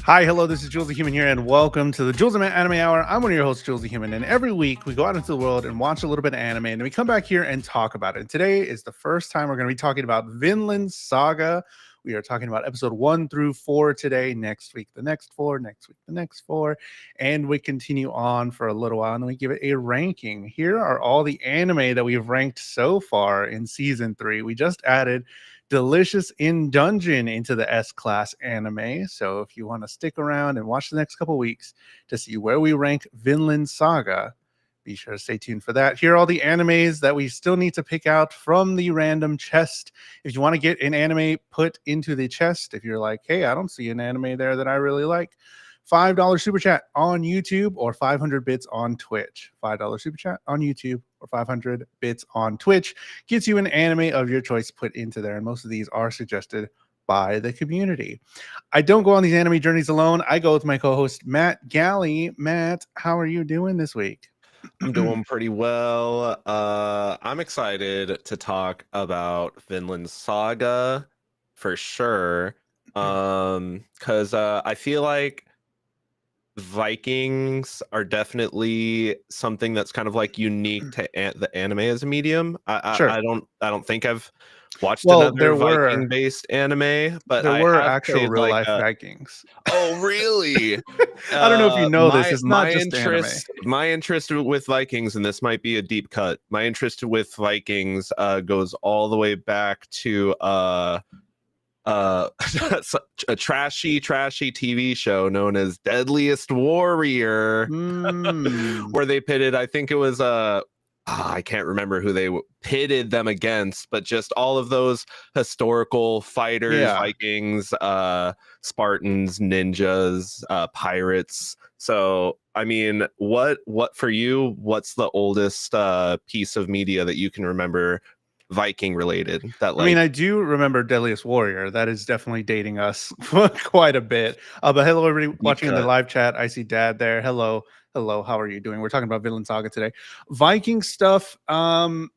Hi, hello, this is JulesTheHuman here, and welcome to the JulesTheHuman Anime Hour. I'm one of your hosts, JulesTheHuman, and every week we go out into the world and watch a little bit of anime, and then we come back here and talk about it. And today is the first time we're going to be talking about Vinland Saga. We are talking about episode 1 through 4 today, next week the next 4, next week the next 4, and we continue on for a little while, and then we give it a ranking. Here are all the anime that we've ranked so far in season 3. We just added Delicious in Dungeon into the S-Class anime. So if you want to stick around and watch the next couple weeks to see where we rank Vinland Saga, be sure to stay tuned for that. Here are all the animes that we still need to pick out from the random chest. If you want to get an anime put into the chest, if you're like, hey, I don't see an anime there that I really like, $5 super chat on YouTube or 500 bits on Twitch. $5 super chat on YouTube or 500 bits on Twitch gets you an anime of your choice put into there. And most of these are suggested by the community. I don't go on these anime journeys alone. I go with my co-host, Matt Galley. Matt, how are you doing this week? I'm doing pretty well. I'm excited to talk about Vinland Saga for sure. Because I feel like Vikings are definitely something that's kind of like unique to the anime as a medium. Sure. I don't think I've watched Well, another Viking-based anime, but there I were have actual played real like life Vikings. oh, really? I don't know if you know this. It's not My just anime. interest with Vikings, and this might be a deep cut. My interest with Vikings goes all the way back to a trashy TV show known as Deadliest Warrior, where they pitted, I think it was I can't remember who they pitted them against, but just all of those historical fighters, Vikings, Spartans, ninjas, pirates. So, I mean, what for you? What's the oldest piece of media that you can remember Viking related? That like, I mean, I do remember Deadliest Warrior. That is definitely dating us quite a bit. But hello, everybody watching in the live chat. I see Dad there. Hello. How are you doing? We're talking about Vinland Saga today. Viking stuff. I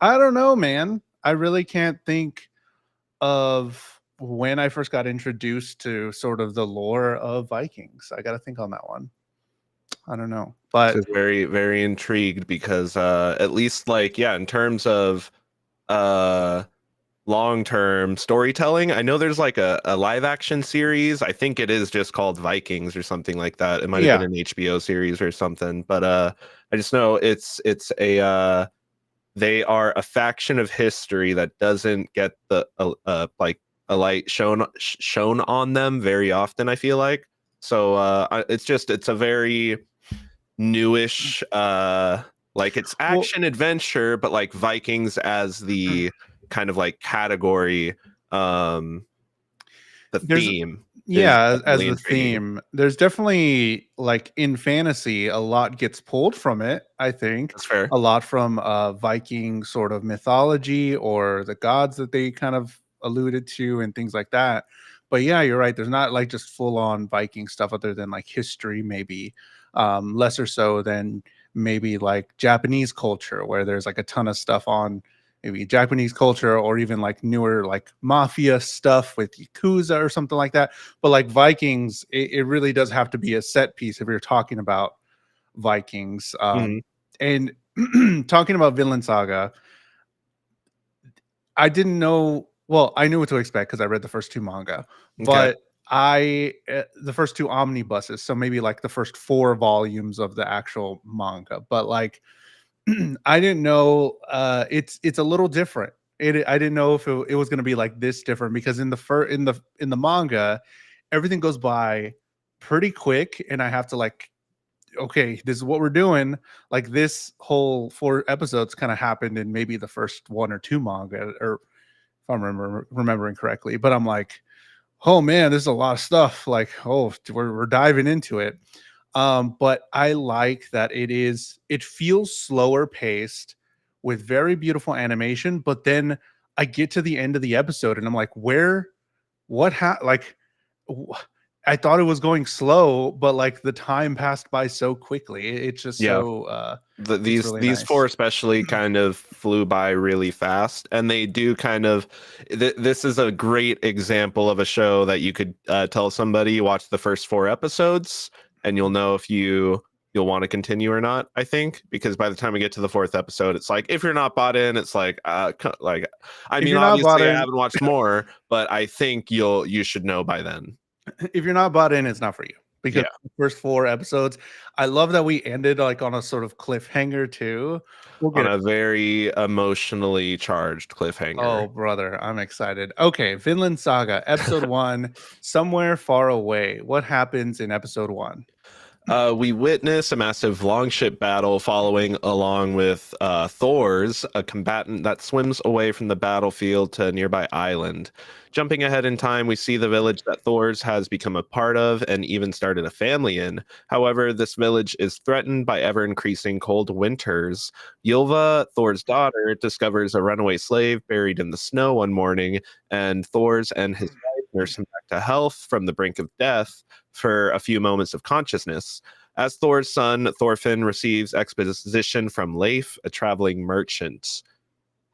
don't know, man. I really can't think of when I first got introduced to sort of the lore of Vikings. I got to think on that one. I don't know, but just very, very intrigued because at least like, yeah, in terms of long-term storytelling, I know there's like a live action series. I think it is just called Vikings or something like that. It might have been an HBO series or something, but I just know it's a they are a faction of history that doesn't get the like a light shown on them very often, I feel like. So it's a very newish like it's action adventure, but like Vikings as the kind of like category, the theme. Yeah, as the theme. There's definitely like in fantasy, a lot gets pulled from it, I think. That's fair. A lot from Viking sort of mythology or the gods that they kind of alluded to and things like that. But yeah, you're right. There's not like just full on Viking stuff other than like history, maybe lesser so than maybe like Japanese culture, where there's like a ton of stuff on maybe Japanese culture or even like newer like mafia stuff with Yakuza or something like that. But like Vikings, it really does have to be a set piece if you're talking about Vikings. And talking about Vinland Saga, I didn't know. Well, I knew what to expect because I read the first 2 manga, but the first 2 omnibuses, so maybe like the first 4 volumes of the actual manga. But like, I didn't know. It's a little different. I didn't know if it was going to be like this different because in the manga, everything goes by pretty quick, and I have to like, okay, this is what we're doing. Like this whole 4 episodes kind of happened in maybe the first 1 or 2 manga, or if I'm remembering correctly. But I'm like, oh man, this is a lot of stuff. Like, oh, we're diving into it. But I like that it feels slower paced with very beautiful animation. But then I get to the end of the episode and I'm like, like, I thought it was going slow, but like the time passed by so quickly. It's just Yeah. so it's These really these four nice. especially kind of flew by really fast, and they do kind of this is a great example of a show that you could tell somebody watch the first four episodes and you'll know if you'll want to continue or not. I think because by the time we get to the fourth episode, it's like if you're not bought in, it's like like I If mean you're not bought obviously I in, haven't watched more, but I think you should know by then. if you're not bought in, it's not for you because Yeah, the first four episodes, I love that we ended like on a sort of cliffhanger too. We'll on get it. a very emotionally charged cliffhanger. Oh, brother, I'm excited. Okay, Vinland Saga, episode one, Somewhere Far Away. What happens in episode one? We witness a massive longship battle following along with Thor's, a combatant that swims away from the battlefield to a nearby island. Jumping ahead in time, we see the village that Thor's has become a part of and even started a family in. However, this village is threatened by ever increasing cold winters. Ylva, Thor's daughter, discovers a runaway slave buried in the snow one morning, and Thor's and his wife nurse him back to health from the brink of death for a few moments of consciousness. As Thor's son, Thorfinn receives exposition from Leif, a traveling merchant.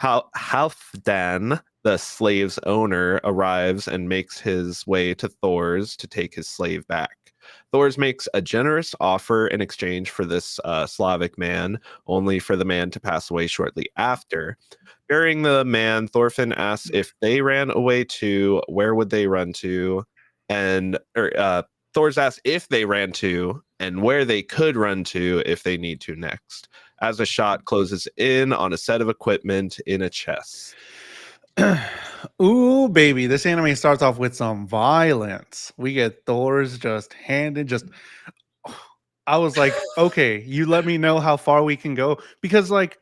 Halfdan, the slave's owner, arrives and makes his way to Thor's to take his slave back. Thor's makes a generous offer in exchange for this Slavic man, only for the man to pass away shortly after. Burying the man, Thorfinn asks if they ran away too, where would they run to? And Thor's asked if they ran to and where they could run to if they need to next. As a shot closes in on a set of equipment in a chest. Ooh, baby, this anime starts off with some violence. We get Thor's just handed just I was like, okay, you let me know how far we can go because like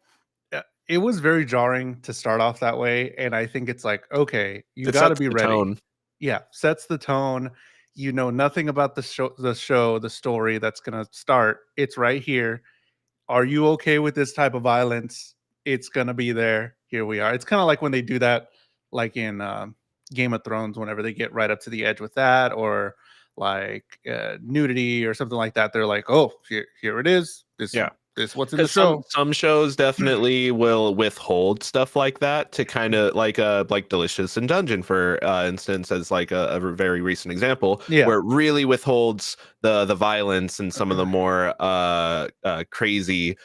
it was very jarring to start off that way and I think it's like, okay, you It got to sets be the ready. tone. Yeah, sets the tone. You know nothing about the story that's going to start. It's right here. Are you okay with this type of violence? It's gonna be there. Here we are. It's kind of like when they do that, like in Game of Thrones, whenever they get right up to the edge with that, or like nudity or something like that. They're like, "Oh, here it is. Yeah. This what's in the Because some show." some shows definitely will withhold stuff like that to kind of like Delicious in Dungeon, for instance, as like a very recent example, Yeah, where it really withholds the violence and some of the more crazy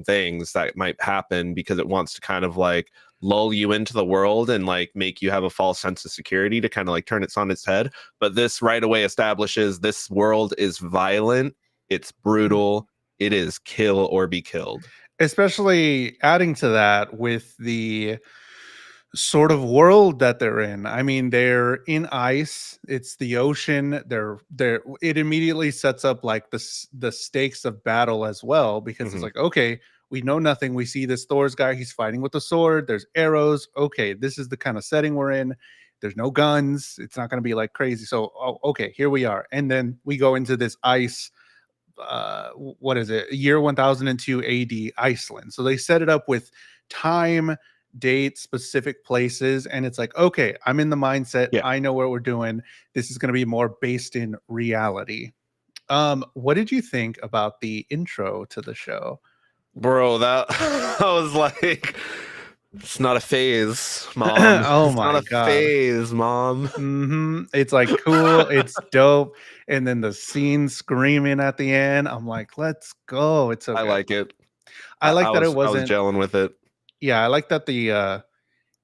things that might happen because it wants to kind of like lull you into the world and like make you have a false sense of security to kind of like turn it on its head. But this right away establishes this world is violent, it's brutal, it is kill or be killed. especially adding to that with the sort of world that they're in. I mean, they're in ice. It's the ocean. They're it immediately sets up like the stakes of battle as well because it's Mhm. like, okay, we know nothing. We see this Thor's guy, he's fighting with a sword. There's arrows. Okay, this is the kind of setting we're in. There's no guns. It's not going to be like crazy. So, oh, okay, here we are. And then we go into this ice what is it? Year 1002 AD Iceland. So they set it up with time, date, specific places, and it's like, okay, I'm in the mindset. Yeah. I know what we're doing. This is going to be more based in reality. What did you think about the intro to the show? Bro, that I was like, it's not a phase, mom. Oh It's not my a god. phase, mom. It's like cool, it's dope, and then the scene screaming at the end. I'm like, let's go. It's so I good. like it. I I like that it was wasn't. gelling with it. Yeah, I like that the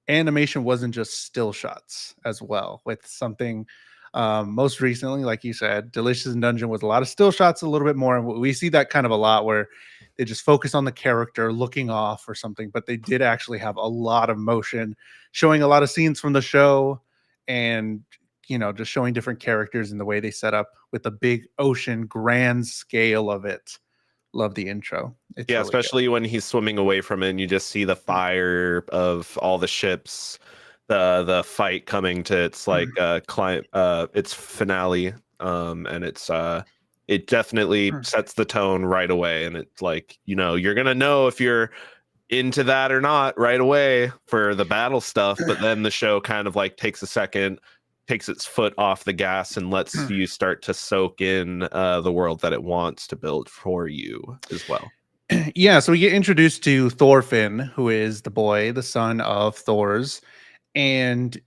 animation wasn't just still shots as well with something most recently, like you said, Delicious in Dungeon was a lot of still shots, a little bit more, and we see that kind of a lot where they just focus on the character looking off or something, but they did actually have a lot of motion, showing a lot of scenes from the show, and just showing different characters and the way they set up with the big ocean grand scale of it. Love the intro. It's Yeah, really good. especially when he's swimming away from it and you just see the fire of all the ships, the fight coming to its like its finale. And it definitely sets the tone right away. And it's like, you're gonna know if you're into that or not right away for the battle stuff, but then the show kind of like takes a second, takes its foot off the gas and lets you start to soak in the world that it wants to build for you as well. Yeah, so we get introduced to Thorfinn, who is the boy, the son of Thor's, and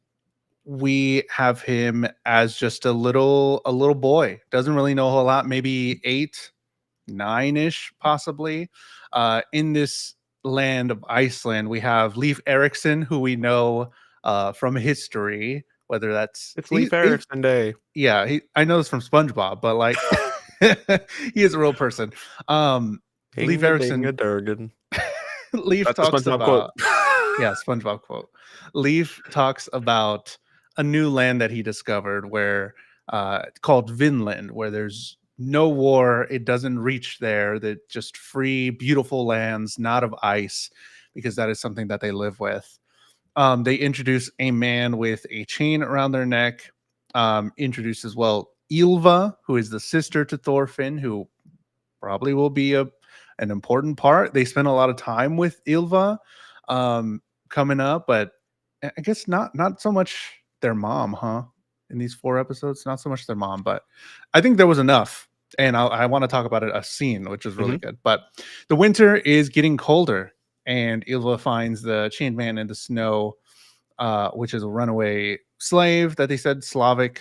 we have him as just a little boy. Doesn't really know a whole lot, maybe 8, 9-ish possibly. In this land of Iceland, we have Leif Erikson, who we know from history, whether that's It's Leif Erikson Day. yeah, I know this from SpongeBob, but like he is a real person. Leif Erikson, Ding-a-ding-a-durgan. Leif That's a talks SpongeBob quote. about yeah, SpongeBob quote. Leif talks about a new land that he discovered where called Vinland, where there's no war. It doesn't reach there. That just free, beautiful lands, not of ice, because that is something that they live with. They introduce a man with a chain around their neck. Introduce as well Ylva, who is the sister to Thorfinn, who probably will be an important part. They spend a lot of time with Ylva coming up, but I guess not so much their mom, huh? In these 4 episodes, not so much their mom, but I think there was enough. And I want to talk about a scene which is really good. But the winter is getting colder, and Ylva finds the chained man in the snow, which is a runaway slave that they said Slavic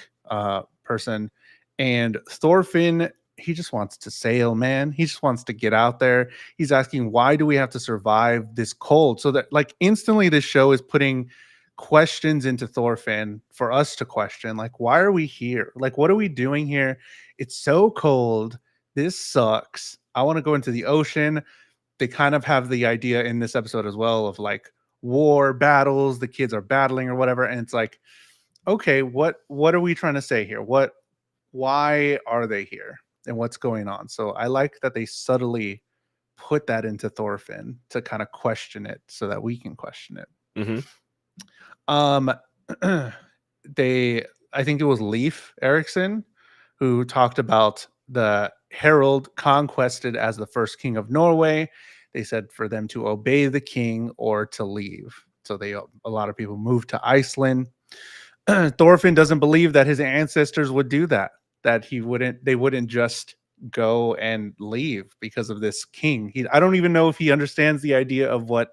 person. And Thorfinn, he just wants to sail, man. He just wants to get out there. He's asking, why do we have to survive this cold? So that like instantly this show is putting questions into Thorfinn for us to question. Like, why are we here? Like, what are we doing here? It's so cold. This sucks. I want to go into the ocean. They kind of have the idea in this episode as well of like war battles, the kids are battling or whatever. And it's like, okay, what are we trying to say here? Why are they here? And what's going on? So I like that they subtly put that into Thorfinn to kind of question it so that we can question it. Um, I think it was Leif Erikson who talked about the herald conquested as the first king of Norway. They said for them to obey the king or to leave. So a lot of people moved to Iceland. Thorfinn doesn't believe that his ancestors would do that. That they wouldn't just go and leave because of this king. I don't even know if he understands the idea of what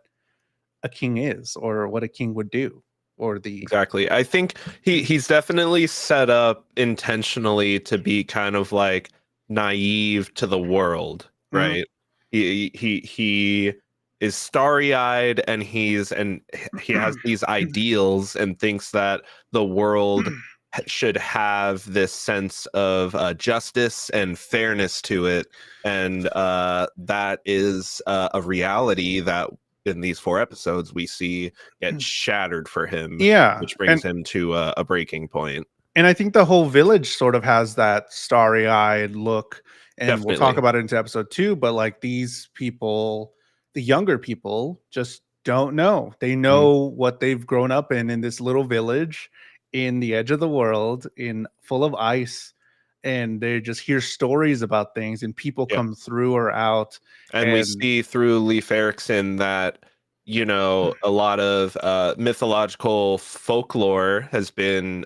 a king is or what a king would do. Exactly. I think he's definitely set up intentionally to be kind of like naive to the world, right? He is starry-eyed and he has these ideals and thinks that the world should have this sense of justice and fairness to it, and that is a reality that in these 4 episodes we see get shattered for him, which brings him to a breaking point. And I think the whole village sort of has that starry-eyed look, and Definitely. we'll talk about it into episode 2, but like these people, the younger people, just don't know. They know what they've grown up in this little village in the edge of the world, in full of ice, and they just hear stories about things, and people come through or out. And we see through Leif Erikson that, you know, a lot of mythological folklore has been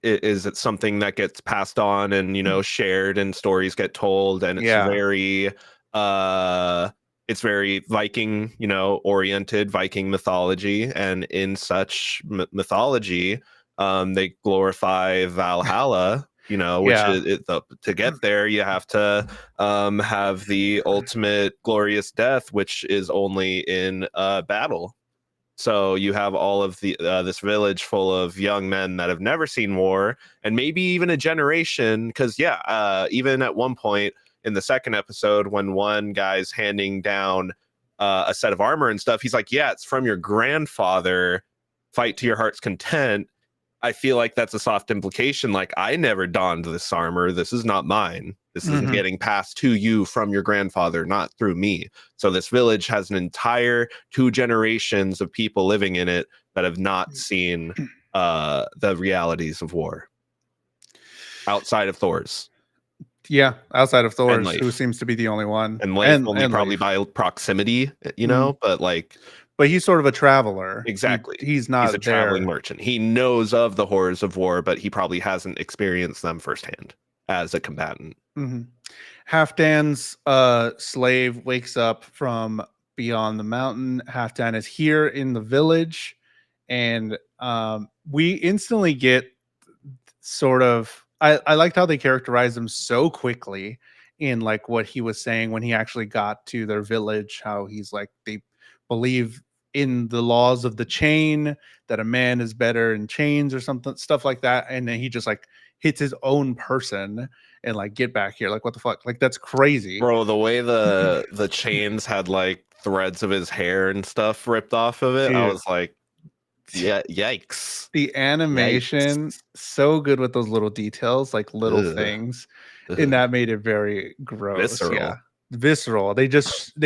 is it something that gets passed on and, you know, shared, and stories get told, and it's very Viking, you know, oriented Viking mythology. And in such mythology, they glorify Valhalla, you know, which is to get there, you have to have the ultimate glorious death, which is only in battle. So you have all of the this village full of young men that have never seen war, and maybe even a generation. Because even at one point in the second episode, when one guy's handing down a set of armor and stuff, he's like, "Yeah, it's from your grandfather. Fight to your heart's content." I feel like that's a soft implication. Like, I never donned this armor. This is not mine. This is getting passed to you from your grandfather, not through me. So this village has an entire 2 generations of people living in it that have not seen the realities of war outside of Thor's. Yeah, outside of Thor's, who seems to be the only one. And Leif only probably by proximity, you know, but like but he's sort of a traveler. Exactly. He's He's a not traveling there. merchant. He knows of the horrors of war, but he probably hasn't experienced them firsthand as a combatant. Mm-hmm. Halfdan's slave wakes up from beyond the mountain. Halfdan is here in the village, and we instantly get sort of. I liked how they characterized him so quickly in like what he was saying when he actually got to their village. How he's like they believe in the laws of the chain, that a man is better in chains or something, stuff like that, and then he just like hits his own person and like get back here, like what the fuck, like that's crazy. Bro, the way the chains had like threads of his hair and stuff ripped off of it, I Dude, was like, yeah, yikes. the animation Yikes. so good with those little details, like little Ugh. things, and Ugh. that made it very gross. Yeah, Visceral. visceral. They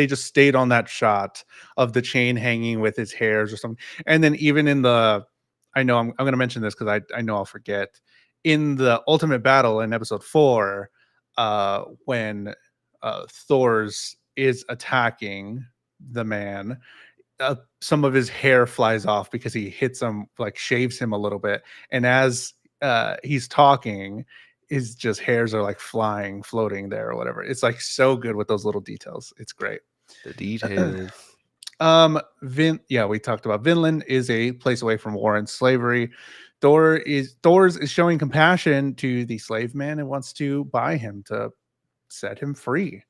just stayed on that shot of the chain hanging with his hairs or something. And then even in the, I know I'm going to mention this because I know I'll forget, in the ultimate battle in episode 4, when Thor's is attacking the man, some of his hair flies off because he hits him, like shaves him a little bit, and as he's talking, his just hairs are like flying, floating there or whatever. It's like so good with those little details. It's great. The details. Yeah, we talked about Vinland is a place away from war and slavery. Thor's is showing compassion to the slave man and wants to buy him to set him free.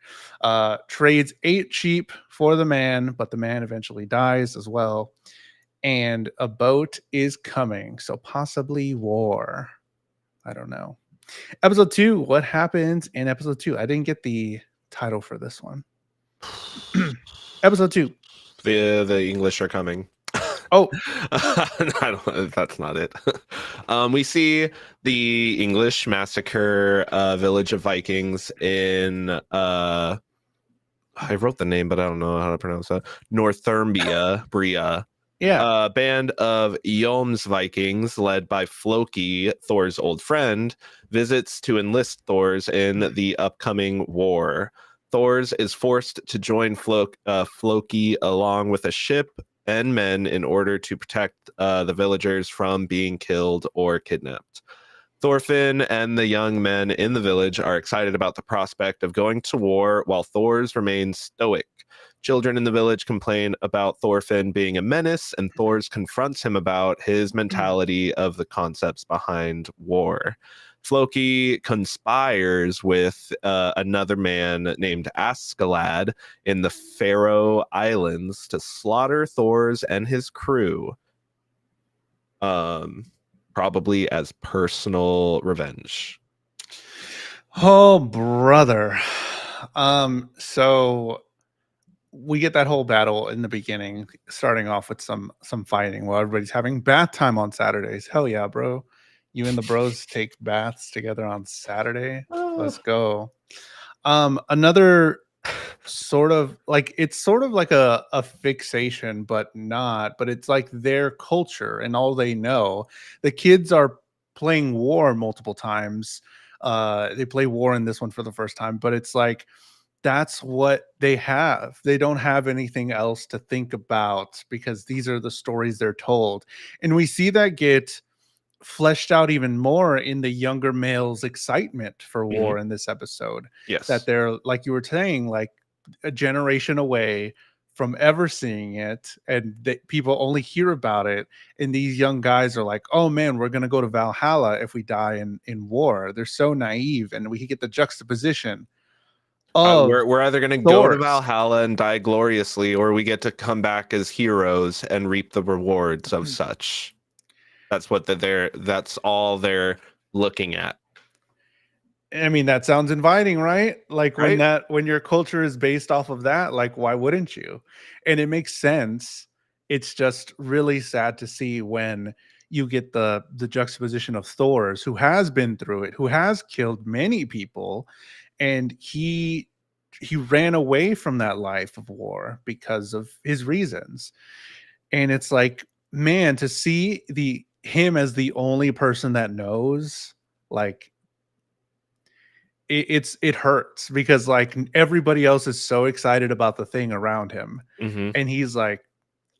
Trades 8 sheep for the man, but the man eventually dies as well. And a boat is coming, so possibly war. I don't know. Episode 2, what happens in episode 2? I didn't get the title for this one. Episode 2. The English are coming. Oh, I don't, that's not it. We see the English massacre village of Vikings in I wrote the name, but I don't know how to pronounce that. Northumbria, Bria. yeah. A band of Yom's Vikings, led by Floki, Thor's old friend, visits to enlist Thor's in the upcoming war. Thor's is forced to join Floki along with a ship and men in order to protect the villagers from being killed or kidnapped. Thorfinn and the young men in the village are excited about the prospect of going to war, while Thor's remains stoic. Children in the village complain about Thorfinn being a menace, and Thor's confronts him about his mentality of the concepts behind war. Floki conspires with another man named Askeladd in the Faroe Islands to slaughter Thor's and his crew. Probably as personal revenge. Oh, brother. So we get that whole battle in the beginning, starting off with some fighting while everybody's having bath time on Saturdays. Hell yeah, bro. You and the bros take baths together on Saturday. Let's go. Another sort of like, it's sort of like a fixation, but not, but it's like their culture and all they know. The kids are playing war multiple times. They play war in this one for the first time, but it's like that's what they have. They don't have anything else to think about because these are the stories they're told. And we see that get fleshed out even more in the younger males' excitement for war in this episode. Yes. That they're, like you were saying, like a generation away from ever seeing it, and that people only hear about it. And these young guys are like, oh man, we're gonna go to Valhalla if we die in war. They're so naive, and we get the juxtaposition of We're either going to go to Thor's. Valhalla and die gloriously, or we get to come back as heroes and reap the rewards of such. That's what that's all they're looking at. I mean, that sounds inviting, right? Like Right? when your culture is based off of that, like why wouldn't you? And it makes sense. It's just really sad to see when you get the juxtaposition of Thor's, who has been through it, who has killed many people, and he ran away from that life of war because of his reasons. And it's like, man, to see the him as the only person that knows, like it hurts because like everybody else is so excited about the thing around him, Mm-hmm. and he's like,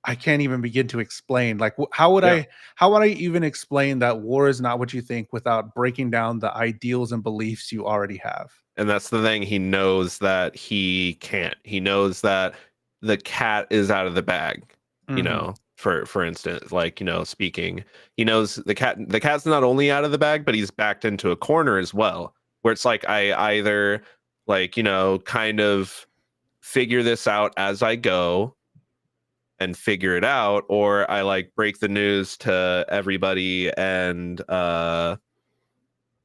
I can't even begin to explain. Like, how would Yeah. I even explain that war is not what you think without breaking down the ideals and beliefs you already have? And that's the thing. He knows that he can't. He knows that the cat is out of the bag. You Hmm. know, for instance, like, you know, speaking, he knows the cat's not only out of the bag, but he's backed into a corner as well. Where it's like I either, like, you know, kind of figure this out as I go and figure it out, or I like break the news to everybody and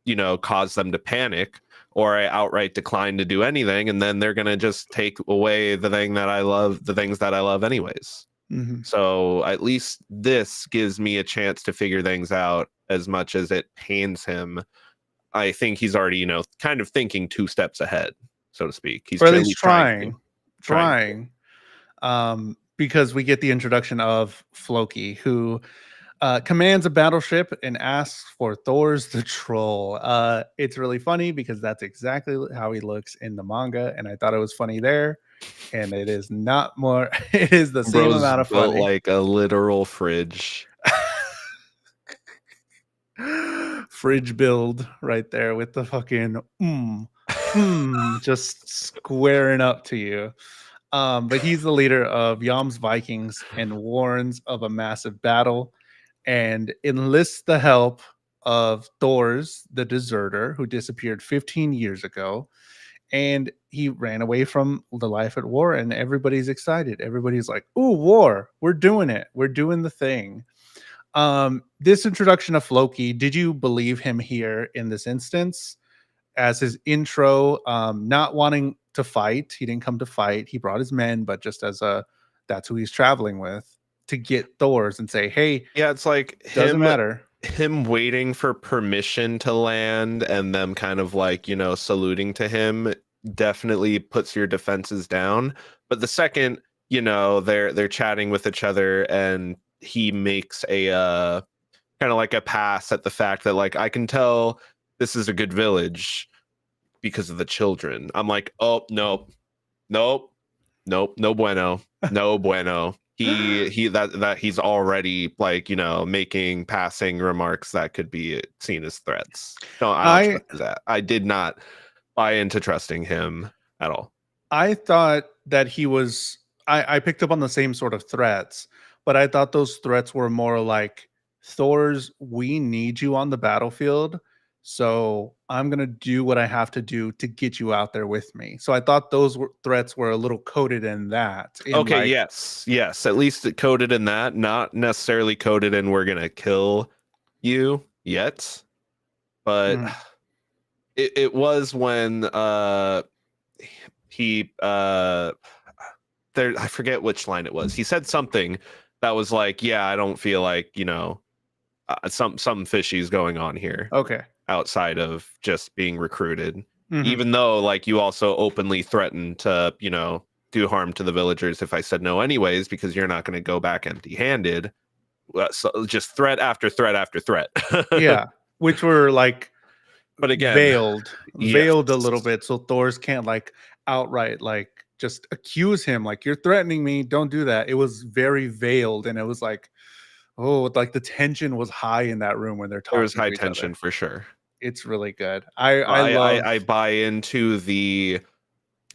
you know, cause them to panic, or I outright decline to do anything, and then they're gonna just take away the things that I love anyways. Hmm. So at least this gives me a chance to figure things out. As much as it pains him, I think he's already, you know, kind of thinking two steps ahead, so to speak. He's Or at at least least trying to. Trying to. trying. Because we get the introduction of Floki, who commands a battleship and asks for Thor's the troll. It's really funny because that's exactly how he looks in the manga, and I thought it was funny there. And it is not more. It is the same Bro's amount of built funny. like a literal fridge. Fridge build right there with the fucking just squaring up to you. But he's the leader of Yam's Vikings and warns of a massive battle and enlists the help of Thor's the deserter who disappeared 15 years ago. And he ran away from the life at war, and everybody's excited. Everybody's like, "Ooh, war! We're doing it. We're doing the thing." This introduction of Floki, did you believe him here in this instance as his intro? Not wanting to fight, he didn't come to fight. He brought his men, but just as a that's who he's traveling with to get Thor's and say, "Hey, Yeah, it's like doesn't matter." him waiting for permission to land and them kind of like, you know, saluting to him definitely puts your defenses down. But the second, you know, they're chatting with each other and he makes a kind of like a pass at the fact that, like, I can tell this is a good village because of the children. I'm like, "Oh, nope. Nope. Nope, no bueno. No bueno." He that he's already, like, you know, making passing remarks that could be seen as threats. No, I don't I trust that. I did not buy into trusting him at all. I thought that he was I picked up on the same sort of threats, but I thought those threats were more like Thor's, "We need you on the battlefield, so I'm gonna do what I have to do to get you out there with me." So I thought those threats were a little coded in that, in Okay, like, yes, yes. At least it coded in that, not necessarily coded in we're gonna kill you yet. But mm, it was when he there, I forget which line it was. He said something that was like, "Yeah, I don't feel like, you know, something fishy's going on here okay. outside of just being recruited." Mhm. Even though, like, you also openly threatened to, you know, do harm to the villagers if I said no anyways, because you're not going to go back empty-handed. So just threat after threat after threat. Yeah, which were like But again, yes. veiled a little bit so Thor's can't like outright like just accuse him like, "You're threatening me, don't do that." It was very veiled, and it was like, oh, like the tension was high in that room when they're There was talking high to each other. tension for sure. It's really good. I I, love. I I buy into the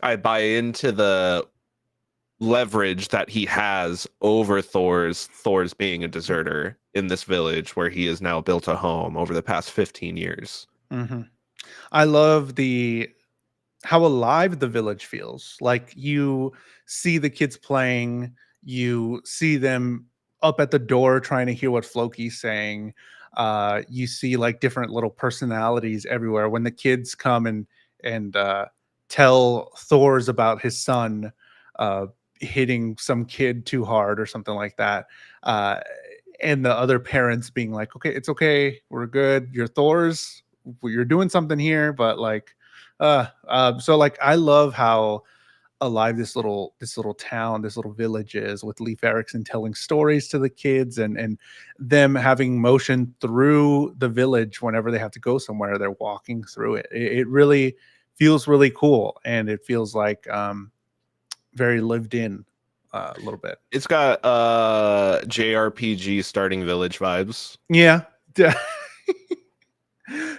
I buy into the leverage that he has over Thor's being a deserter in this village where he has now built a home over the past 15 years. Mhm. I love the how alive the village feels. Like, you see the kids playing, you see them up at the door trying to hear what Floki's saying. You see like different little personalities everywhere. When the kids come and tell Thor's about his son uh, hitting some kid too hard or something like that, uh, and the other parents being like, "Okay, it's okay, we're good. You're Thor's. You're doing something here, but like." So like I love how alive this little town, this little village is, with Leif Erikson telling stories to the kids and them having motion through the village whenever they have to go somewhere. They're walking through it. It really feels really cool, and it feels like very lived in. a little bit. It's got JRPG starting village vibes. Yeah.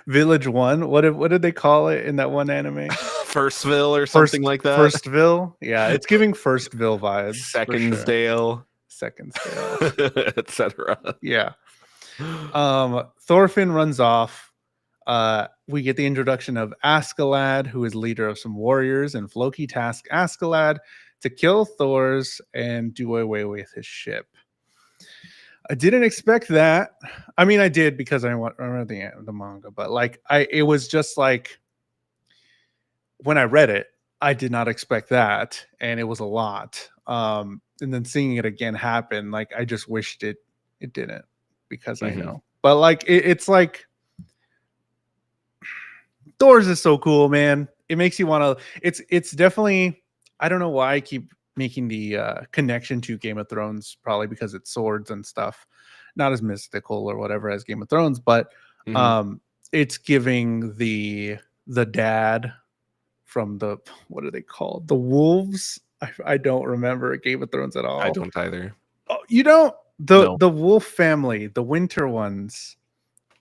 Village One. What did they call it in that one anime? Firstville or something like that. Firstville. Yeah, it's giving Firstville vibes. Secondsdale. Secondsdale. Etc. Yeah. Thorfinn runs off. We get the introduction of Askeladd, who is leader of some warriors, and Floki tasks Askeladd to kill Thor's and do away with his ship. I didn't expect that. I mean, I did because I read the manga, but like it was just like when I read it, I did not expect that, and it was a lot. And then seeing it again happen, like I just wished it didn't, because I know. But like it's like Thor's is so cool, man. It makes you want to. It's definitely. I don't know why I keep making the connection to Game of Thrones, probably because it's swords and stuff, not as mystical or whatever as Game of Thrones, but it's giving the dad from the, what are they called? The wolves? I don't remember Game of Thrones at all. I don't either. Oh, you don't? The wolf family, the winter ones.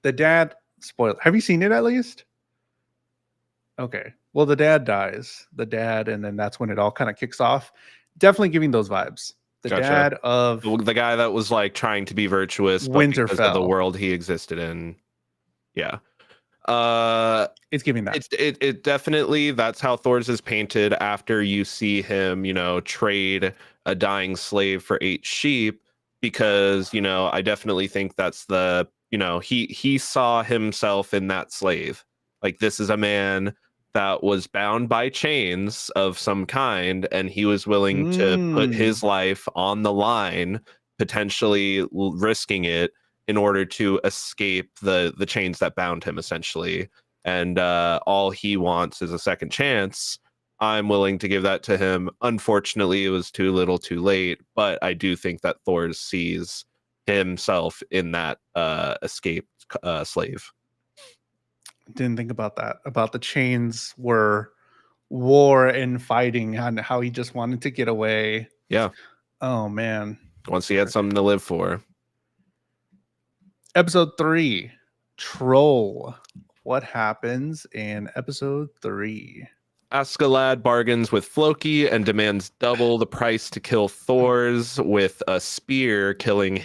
The dad, spoiled. Have you seen it at least? Okay. Well, the dad dies. The dad, and then that's when it all kind of kicks off. Definitely giving those vibes. The dad of the guy that was like trying to be virtuous, but because of the world he existed in. Yeah. It's giving that. It definitely, that's how Thor's is painted after you see him, trade a dying slave for 8 sheep, because, I definitely think that's the, he saw himself in that slave. Like, this is a man that was bound by chains of some kind, and he was willing to put his life on the line, potentially risking it in order to escape the chains that bound him, essentially. And all he wants is a second chance. I'm willing to give that to him. Unfortunately, it was too little too late, but I do think that Thor sees himself in that escaped slave. Didn't think about that, about the chains were war and fighting, and how he just wanted to get away. Yeah. Oh man. Once he had something to live for. Episode 3, Troll. What happens in episode 3? Askeladd bargains with Floki and demands double the price to kill Thor's, with a spear killing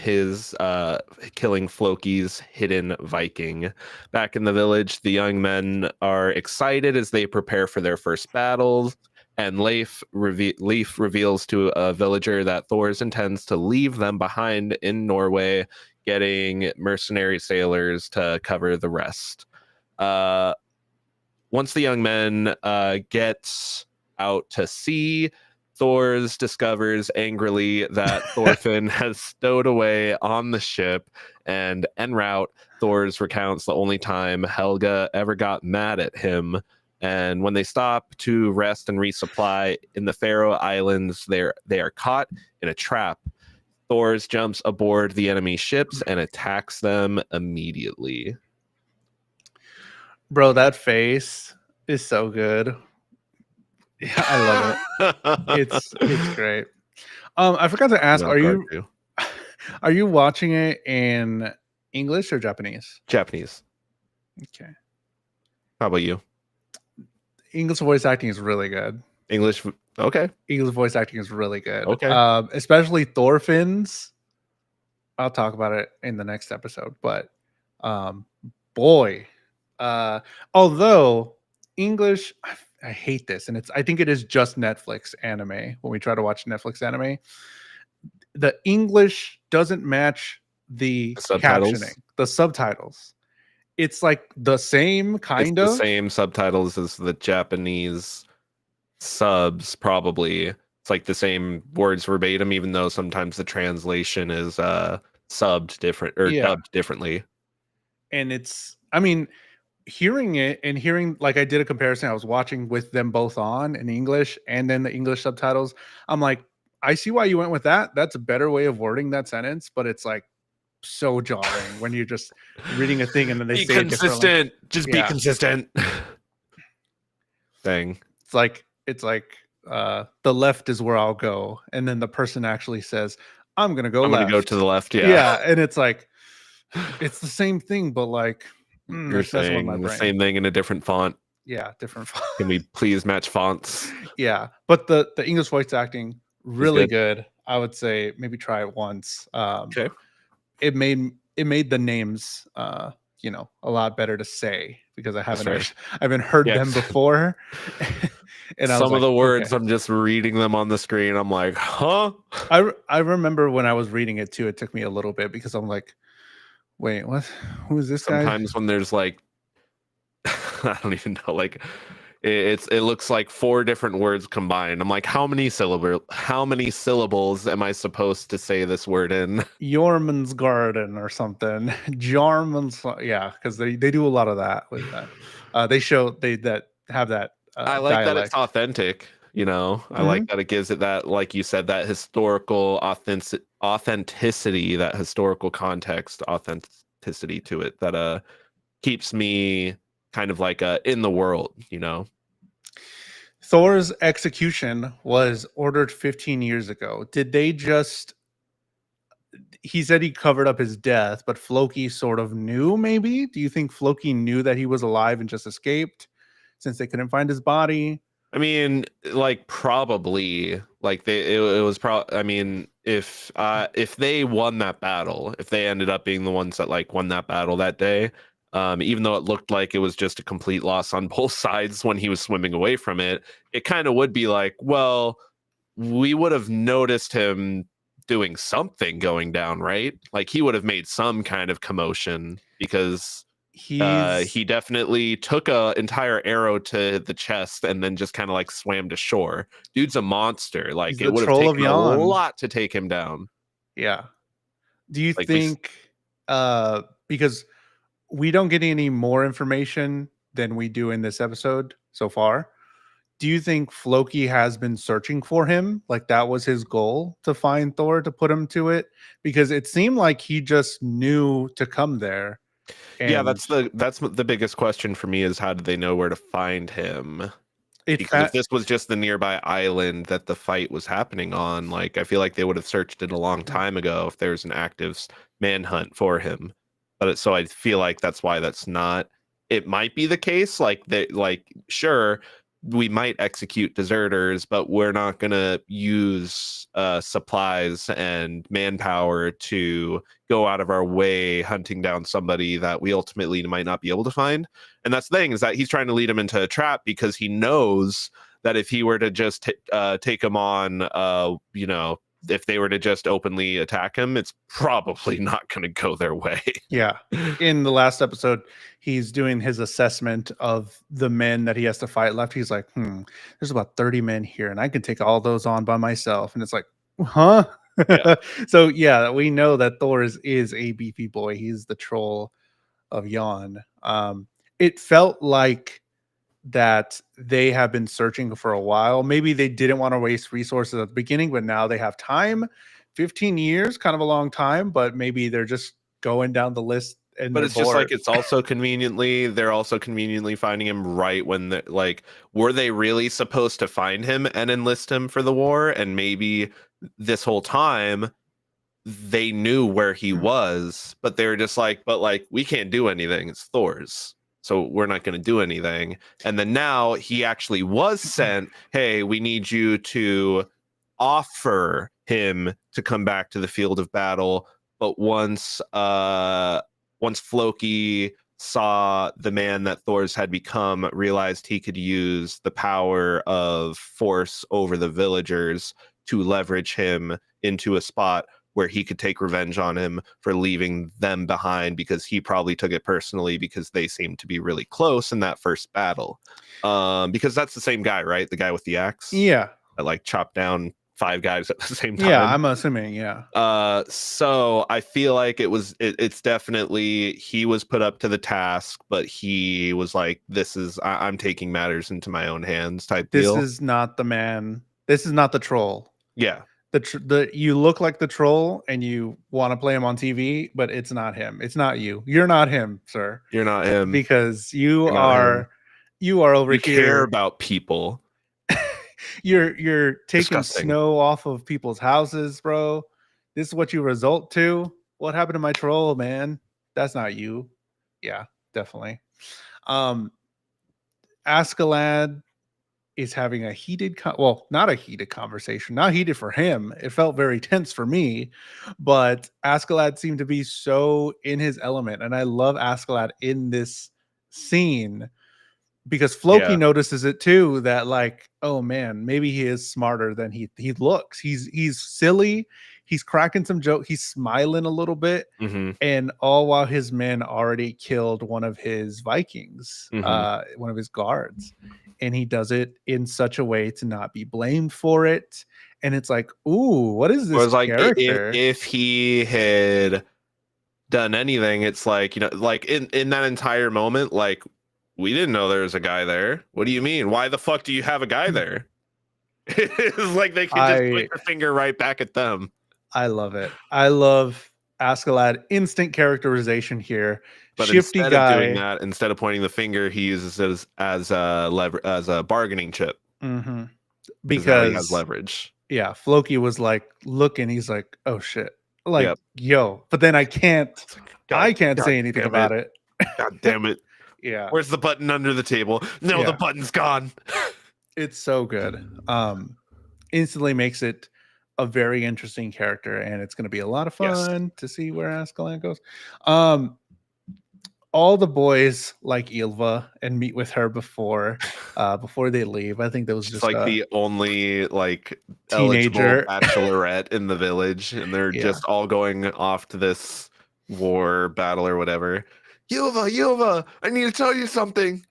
Floki's hidden Viking. Back in the village, the young men are excited as they prepare for their first battles, and Leif reveals to a villager that Thor's intends to leave them behind in Norway, getting mercenary sailors to cover the rest. Once the young men get out to sea, Thor's discovers angrily that Thorfinn has stowed away on the ship, and en route, Thor's recounts the only time Helga ever got mad at him. And when they stop to rest and resupply in the Faroe Islands, they are caught in a trap. Thor's jumps aboard the enemy ships and attacks them immediately. Bro, that face is so good. Yeah, I love it. It's great. I forgot to ask, are you watching it in English or Japanese? Japanese. Okay. How about you? English voice acting is really good. English, okay. English voice acting is really good. Okay. Especially Thorfinn's. I'll talk about it in the next episode, but boy. Although English, I hate this, and I think it is just Netflix anime. When we try to watch Netflix anime, the English doesn't match the captioning, the subtitles. It's like the same kind of the same subtitles as the Japanese subs, probably. It's like the same words verbatim, even though sometimes the translation is subbed different or dubbed differently. And it's, I mean, hearing it and hearing, like, I did a comparison. I was watching with them both on in English and then the English subtitles. I'm like, I see why you went with that. That's a better way of wording that sentence, but it's like so jarring when you're just reading a thing and then they be say consistent. It just be consistent. Thing. It's like the left is where I'll go, and then the person actually says, I'm gonna go I'm gonna go left. to the left. Yeah, and it's like it's the same thing, but like You're it's messing with my saying the brain. same thing in a different font. Yeah, different. Can we please match fonts? Yeah, but the English voice acting Is really good. good. I would say maybe try it once. Okay. It made the names a lot better to say because That's fair. I haven't heard Yeah, them before. And I was some of like, the words okay. I'm just reading them on the screen. I'm like, huh? I remember when I was reading it too, it took me a little bit because I'm like, wait, what? Who is this guy? Sometimes when there's like, I don't even know, like it looks like 4 different words combined. I'm like, how many syllables am I supposed to say this word in? Yorman's Garden or something. Jarman's, yeah, because they do a lot of that with that. They that have that I like that it's dialect. authentic. I like Mhm. that it gives it that, like you said, that historical authenticity, that historical context, authenticity to it that keeps me kind of like in the world. Thor's execution was ordered 15 years ago. Did they just he said he covered up his death, but Floki sort of knew maybe? Do you think Floki knew that he was alive and just escaped since they couldn't find his body? I mean, like probably, like it was probably. I mean, if they won that battle, if they ended up being the ones that like won that battle that day, even though it looked like it was just a complete loss on both sides when he was swimming away from it, it kind of would be like, well, we would have noticed him doing something going down, right? Like he would have made some kind of commotion because He's he definitely took a entire arrow to the chest and then just kind of like swam to shore. Dude's a monster. he's Like it the would have troll of taken a Yon. lot to take him down. Yeah. Do you Like we think because we don't get any more information than we do in this episode so far? Do you think Floki has been searching for him? Like that was his goal to find Thor to put him to it? Because it seemed like he just knew to come there. Yeah, And that's the biggest question for me is how did they know where to find him? it Because if fa- this was just the nearby island that the fight was happening on, like I feel like they would have searched it a long time ago if there's an active manhunt for him. So I feel like that's why that's not. It might be the case, like they like sure we might execute deserters, but we're not gonna use supplies and manpower to go out of our way hunting down somebody that we ultimately might not be able to find. And that's the thing is that he's trying to lead him into a trap because he knows that if he were to just take him on, if they were to just openly attack him, it's probably not going to go their way. yeah. In the last episode, he's doing his assessment of the men that he has to fight left. He's like, there's about 30 men here, and I can take all those on by myself. And it's like, huh? Yeah. So yeah, we know that Thor is a beefy boy. He's the troll of Yon. It felt like that they have been searching for a while. Maybe they didn't want to waste resources at the beginning, but now they have time. 15 years, kind of a long time, but maybe they're just going down the list and But they're it's just like bored. they're also conveniently finding him right when like, were they really supposed to find him and enlist him for the war? And maybe this whole time they knew where he was, but they were just like, but like, we can't do anything. It's Thor's. So we're not going to do anything. And then now he actually was sent, hey, we need you to offer him to come back to the field of battle. But once Floki saw the man that Thor's had become, realized he could use the power of force over the villagers to leverage him into a spot where he could take revenge on him for leaving them behind because he probably took it personally because they seemed to be really close in that first battle. Because that's the same guy, right? The guy with the axe Yeah. that like chopped down 5 guys at the same Yeah, time. I'm assuming, yeah. So I feel like it's definitely he was put up to the task, but he was like, I'm taking matters into my own hands type This deal. is not the man. This is not the troll. Yeah. The you look like the troll and you want to play him on TV, but it's not him. It's not you. You're not him, sir. You're not him. Because you You're not him. are over You care here. about people. You're taking Disgusting. snow off of people's houses, bro. This is what you result to. What happened to my troll, man? That's not you. Yeah, definitely. Um, Askeladd is having a well, not a heated conversation, not heated for him. It felt very tense for me, but Askeladd seemed to be so in his element, and I love Askeladd in this scene because Floki Yeah. notices it too, that like, oh man, maybe he is smarter than he looks. He's silly, he's cracking some joke, he's smiling a little bit, Mm-hmm. and all while his men already killed one of his Vikings, Mm-hmm. one of his guards, and he does it in such a way to not be blamed for it. And it's like, ooh, what is It this was like character? if he had done anything, it's like, like in that entire moment, like, we didn't know there was a guy there. What do you mean? Why the fuck do you have a guy there? It's like they could just point I their finger right back at them. I love it. I love Askeladd instant characterization here. But Shifty instead of doing guy. that, instead of pointing the finger, he uses it as a bargaining chip, Mm-hmm. because now he has Because leverage. yeah, Floki was like looking, he's like, oh shit. Like, Yep. yo, but then It's like, I can't God say anything damn about it. it. God damn it. Yeah. Where's the button under the table? No, the Yeah. button's gone. It's so good. Instantly makes it a very interesting character, and it's going to be a lot of Yes. fun to see where Askeladd goes. All the boys like Ylva and meet with her before they leave. I think that was She's just like a the only like eligible teenager. bachelorette in the village, and they're Yeah, just all going off to this war battle or whatever. Yilva, I need to tell you something.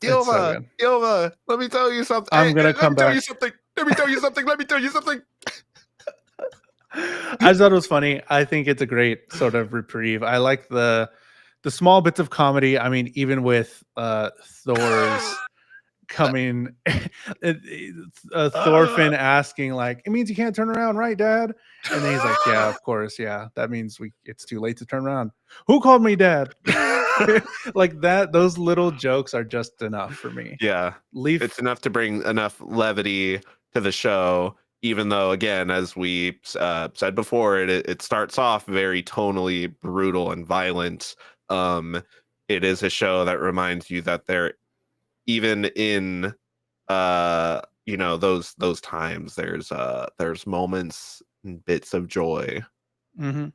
it's so good. Yilva, let me tell you something. I'm gonna Let come me tell back. you something. Let me tell you something. Let me tell you something. I just thought it was funny. I think it's a great sort of reprieve. I like the small bits of comedy. I mean, even with Thor's coming, Thorfinn asking like, "It means you can't turn around, right, Dad?" And then he's like, "Yeah, of course, yeah. That means it's too late to turn around." Who called me Dad? Like that. Those little jokes are just enough for me. Yeah, Leaf. it's enough to bring enough levity to the show, even though, again, as we said before, it starts off very tonally brutal and violent. It is a show that reminds you that there, even in those times, there's moments and bits of joy. Mm-hmm.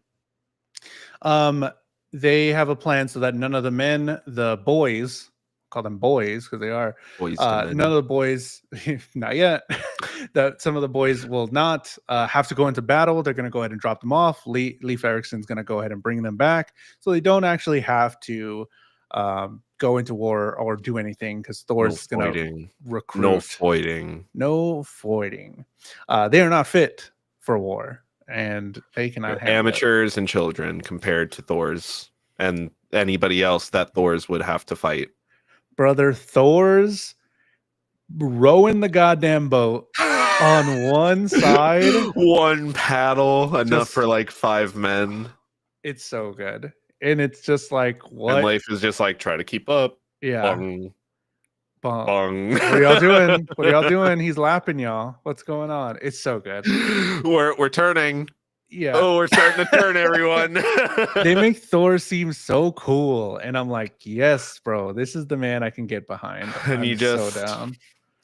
They have a plan so that none of the men, the boys, call them boys because they are, Boys to men. none of the boys, not yet, that some of the boys will not have to go into battle. They're going to go ahead and drop them off. Leif Erikson's going to go ahead and bring them back. So they don't actually have to go into war or do anything because Thor's going to recruit. No foiting. No foiting. They are not fit for war. And they cannot handle amateurs and children compared to Thor's and anybody else that Thor's would have to fight. Brother, Thor's rowing the goddamn boat on one side. One paddle, enough for like 5 men. It's so good. And it's just like, what? And life is just like, try to keep up. Yeah. Bong. Bong. What are y'all doing? What are y'all doing? He's lapping y'all. What's going on? It's so good. We're turning. Yeah. Oh, we're starting to turn, everyone. They make Thor seem so cool. And I'm like, yes, bro, this is the man I can get behind. And you just so down.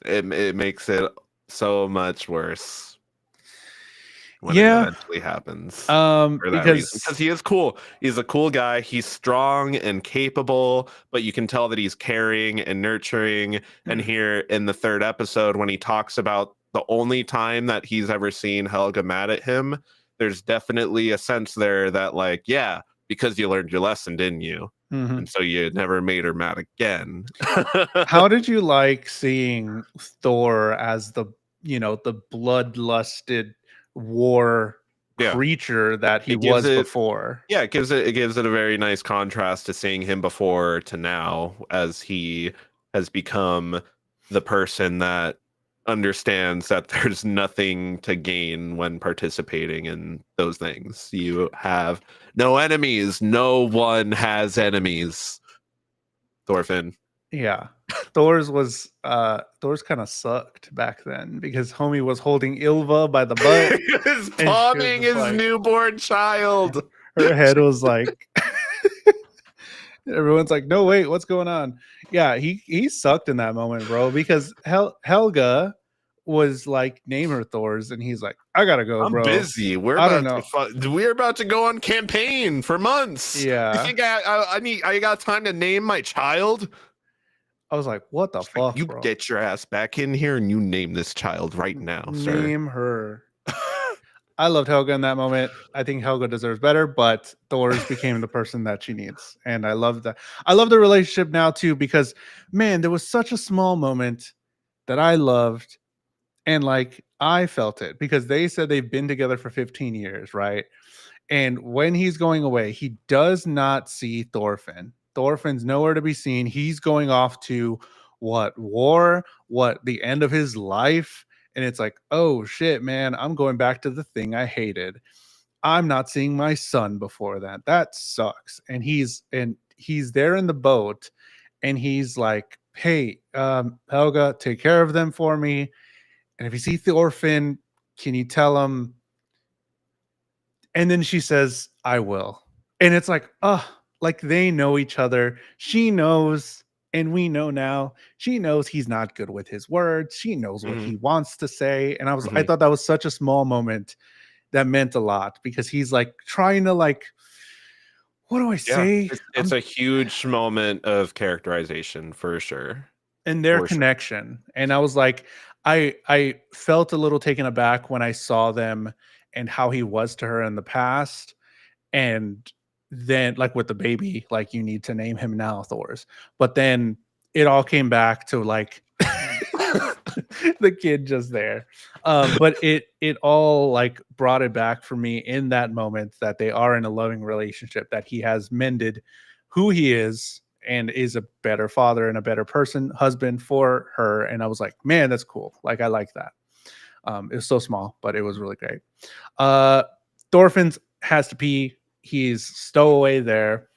It makes it so much worse when it eventually happens. Because he is cool. He's a cool guy. He's strong and capable, but you can tell that he's caring and nurturing. And here in the 3rd episode, when he talks about the only time that he's ever seen Helga mad at him, there's definitely a sense there that, like, yeah, because you learned your lesson, didn't you? Mm-hmm. And so you never made her mad again. How did you like seeing Thor as the bloodlusted war creature that he was before? Yeah, it gives it a very nice contrast to seeing him before to now, as he has become the person that understands that there's nothing to gain when participating in those things. You have no enemies. No one has enemies. Thorfinn. Yeah. Thor's kind of sucked back then because homie was holding Ilva by the butt He was and she was pawning just his like, newborn child. her head was like, everyone's like, no, wait, what's going on? Yeah, he sucked in that moment, bro, because Helga was like, name her Thor's, and he's like, I gotta go, I'm bro. busy. I don't know. We're about to go on campaign for months. You Yeah. think I got time to name my child? I was like, what the Just like, fuck, you bro? get your ass back in here and you name this child right now, sir. Name her. I loved Helga in that moment. I think Helga deserves better, but Thor's became the person that she needs. And I love that. I love the relationship now too, because man, there was such a small moment that I loved. And like I felt it because they said they've been together for 15 years, right? And when he's going away, he does not see Thorfinn. Thorfinn's nowhere to be seen. He's going off to what war, what the end of his life. And it's like, oh shit, man, I'm going back to the thing I hated. I'm not seeing my son before that. That sucks. And he's there in the boat and he's like, hey, Helga, take care of them for me. And if you see Thorfinn, can you tell him? And then she says, I will. And it's like, like they know each other. She knows, and we know now, she knows he's not good with his words. She knows what he wants to say. And I thought that was such a small moment that meant a lot because he's like trying to like, what do I say? It's a huge moment of characterization for sure. And their connection. Sure. And I was like, I felt a little taken aback when I saw them and how he was to her in the past. And then like with the baby, like you need to name him now Thor's. But then it all came back to like the kid just there. But it all like brought it back for me in that moment that they are in a loving relationship, that he has mended who he is and is a better father and a better person, husband for her. And I was like, man, that's cool. Like I like that. It was so small, but it was really great. Thorfinn's has to pee. He's stowaway there.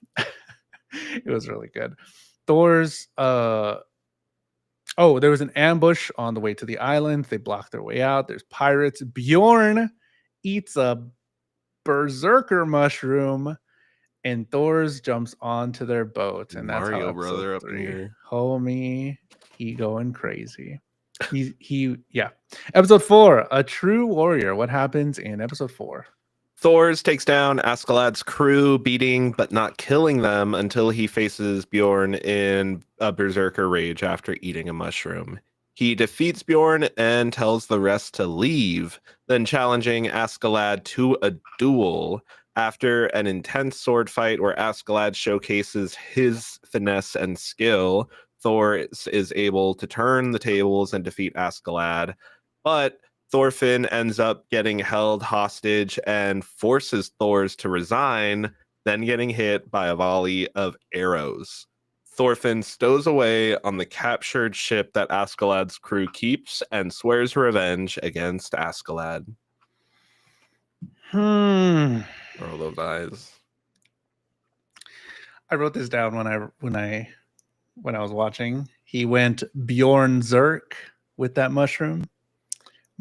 It was really good. Thor's there was an ambush on the way to the island. They blocked their way out. There's pirates. Bjorn eats a berserker mushroom, and Thor's jumps onto their boat. And that's Mario how brother up 3, here. homie, he going crazy. Yeah. Episode 4, a true warrior. What happens in episode 4? Thors takes down Askeladd's crew, beating but not killing them until he faces Bjorn in a berserker rage after eating a mushroom. He defeats Bjorn and tells the rest to leave, then challenging Askeladd to a duel. After an intense sword fight where Askeladd showcases his finesse and skill, Thor is able to turn the tables and defeat Askeladd. But Thorfinn ends up getting held hostage and forces Thors to resign, then getting hit by a volley of arrows. Thorfinn stows away on the captured ship that Askeladd's crew keeps and swears revenge against Askeladd. Roll those eyes. I wrote this down when I was watching. He went Bjorn Zerk with that mushroom.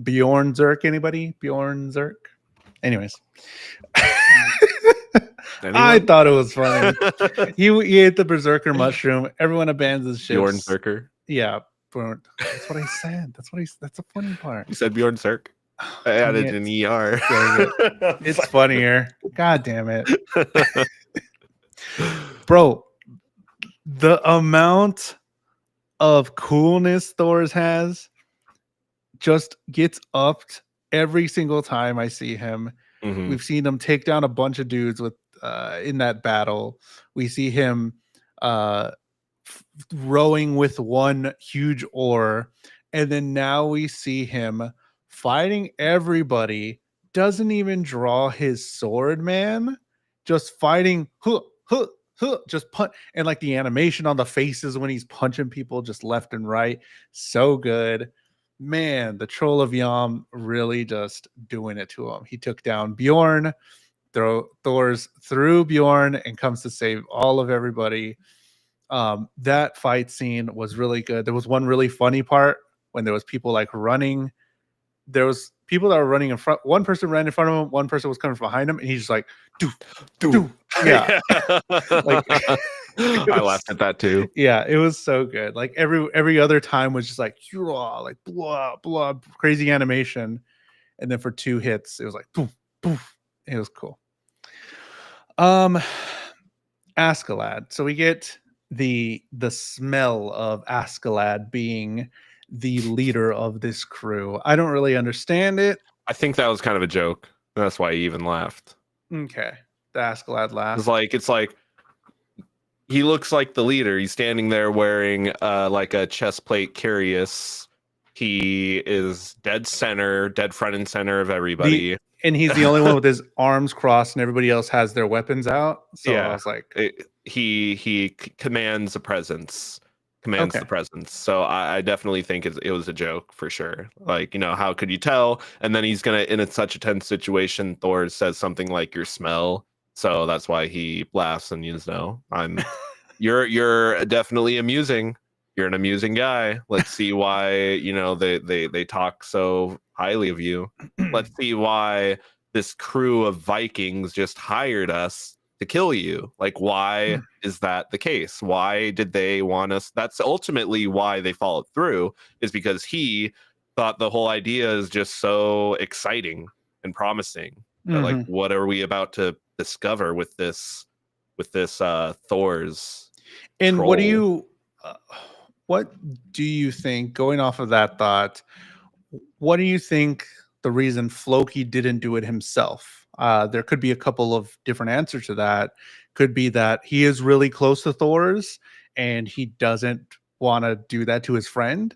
Bjorn Zerk, anybody? Bjorn Zerk? Anyways. I thought it was funny. He ate the berserker mushroom. Everyone abandons ships. Bjorn Zerker. Yeah. That's what I said. That's the funny part. You said Bjorn Zerk? I added an ER. It's funnier. God damn it. Bro, the amount of coolness Thor's has just gets upped every single time I see him. Mm-hmm. We've seen him take down a bunch of dudes with in that battle. We see him rowing with one huge oar, and then now we see him fighting everybody. Doesn't even draw his sword, man. Just fighting, just punch, and like the animation on the faces when he's punching people just left and right, so good. Man, the Troll of Yam really just doing it to him. He took down Bjorn, Thor's through Bjorn, and comes to save all of everybody. That fight scene was really good. There was one really funny part when there was people like running. There was people that were running in front. One person ran in front of him. One person was coming behind him, and he's just like, "Do, do." Yeah, like I laughed at that too. yeah, it was so good. Like every other time was just like, like blah blah, crazy animation, and then for 2 hits, it was like poof poof. It was cool. Askeladd. So we get the smell of Askeladd being the leader of this crew. I don't really understand it. I think that was kind of a joke. That's why he even laughed. Okay, the Askeladd laugh. It's like he looks like the leader. He's standing there wearing like a chest plate curious. He is dead front and center of everybody. And he's the only one with his arms crossed, and everybody else has their weapons out. So yeah, I was like, he commands the presence. The presence. So I definitely think it was a joke for sure. Like, how could you tell? And then he's gonna, in such a tense situation, Thor says something like "your smell." So that's why he laughs and you're definitely amusing. You're an amusing guy. Let's see why they talk so highly of you. Let's see why this crew of Vikings just hired us to kill you. Like, why is that the case? Why did they want us? That's ultimately why they followed through, is because he thought the whole idea is just so exciting and promising. That, like, what are we about to discover with this Thor's and troll? What do you think, going off of that thought, what do you think the reason Floki didn't do it himself? There could be a couple of different answers to that. Could be that he is really close to Thor's and he doesn't want to do that to his friend.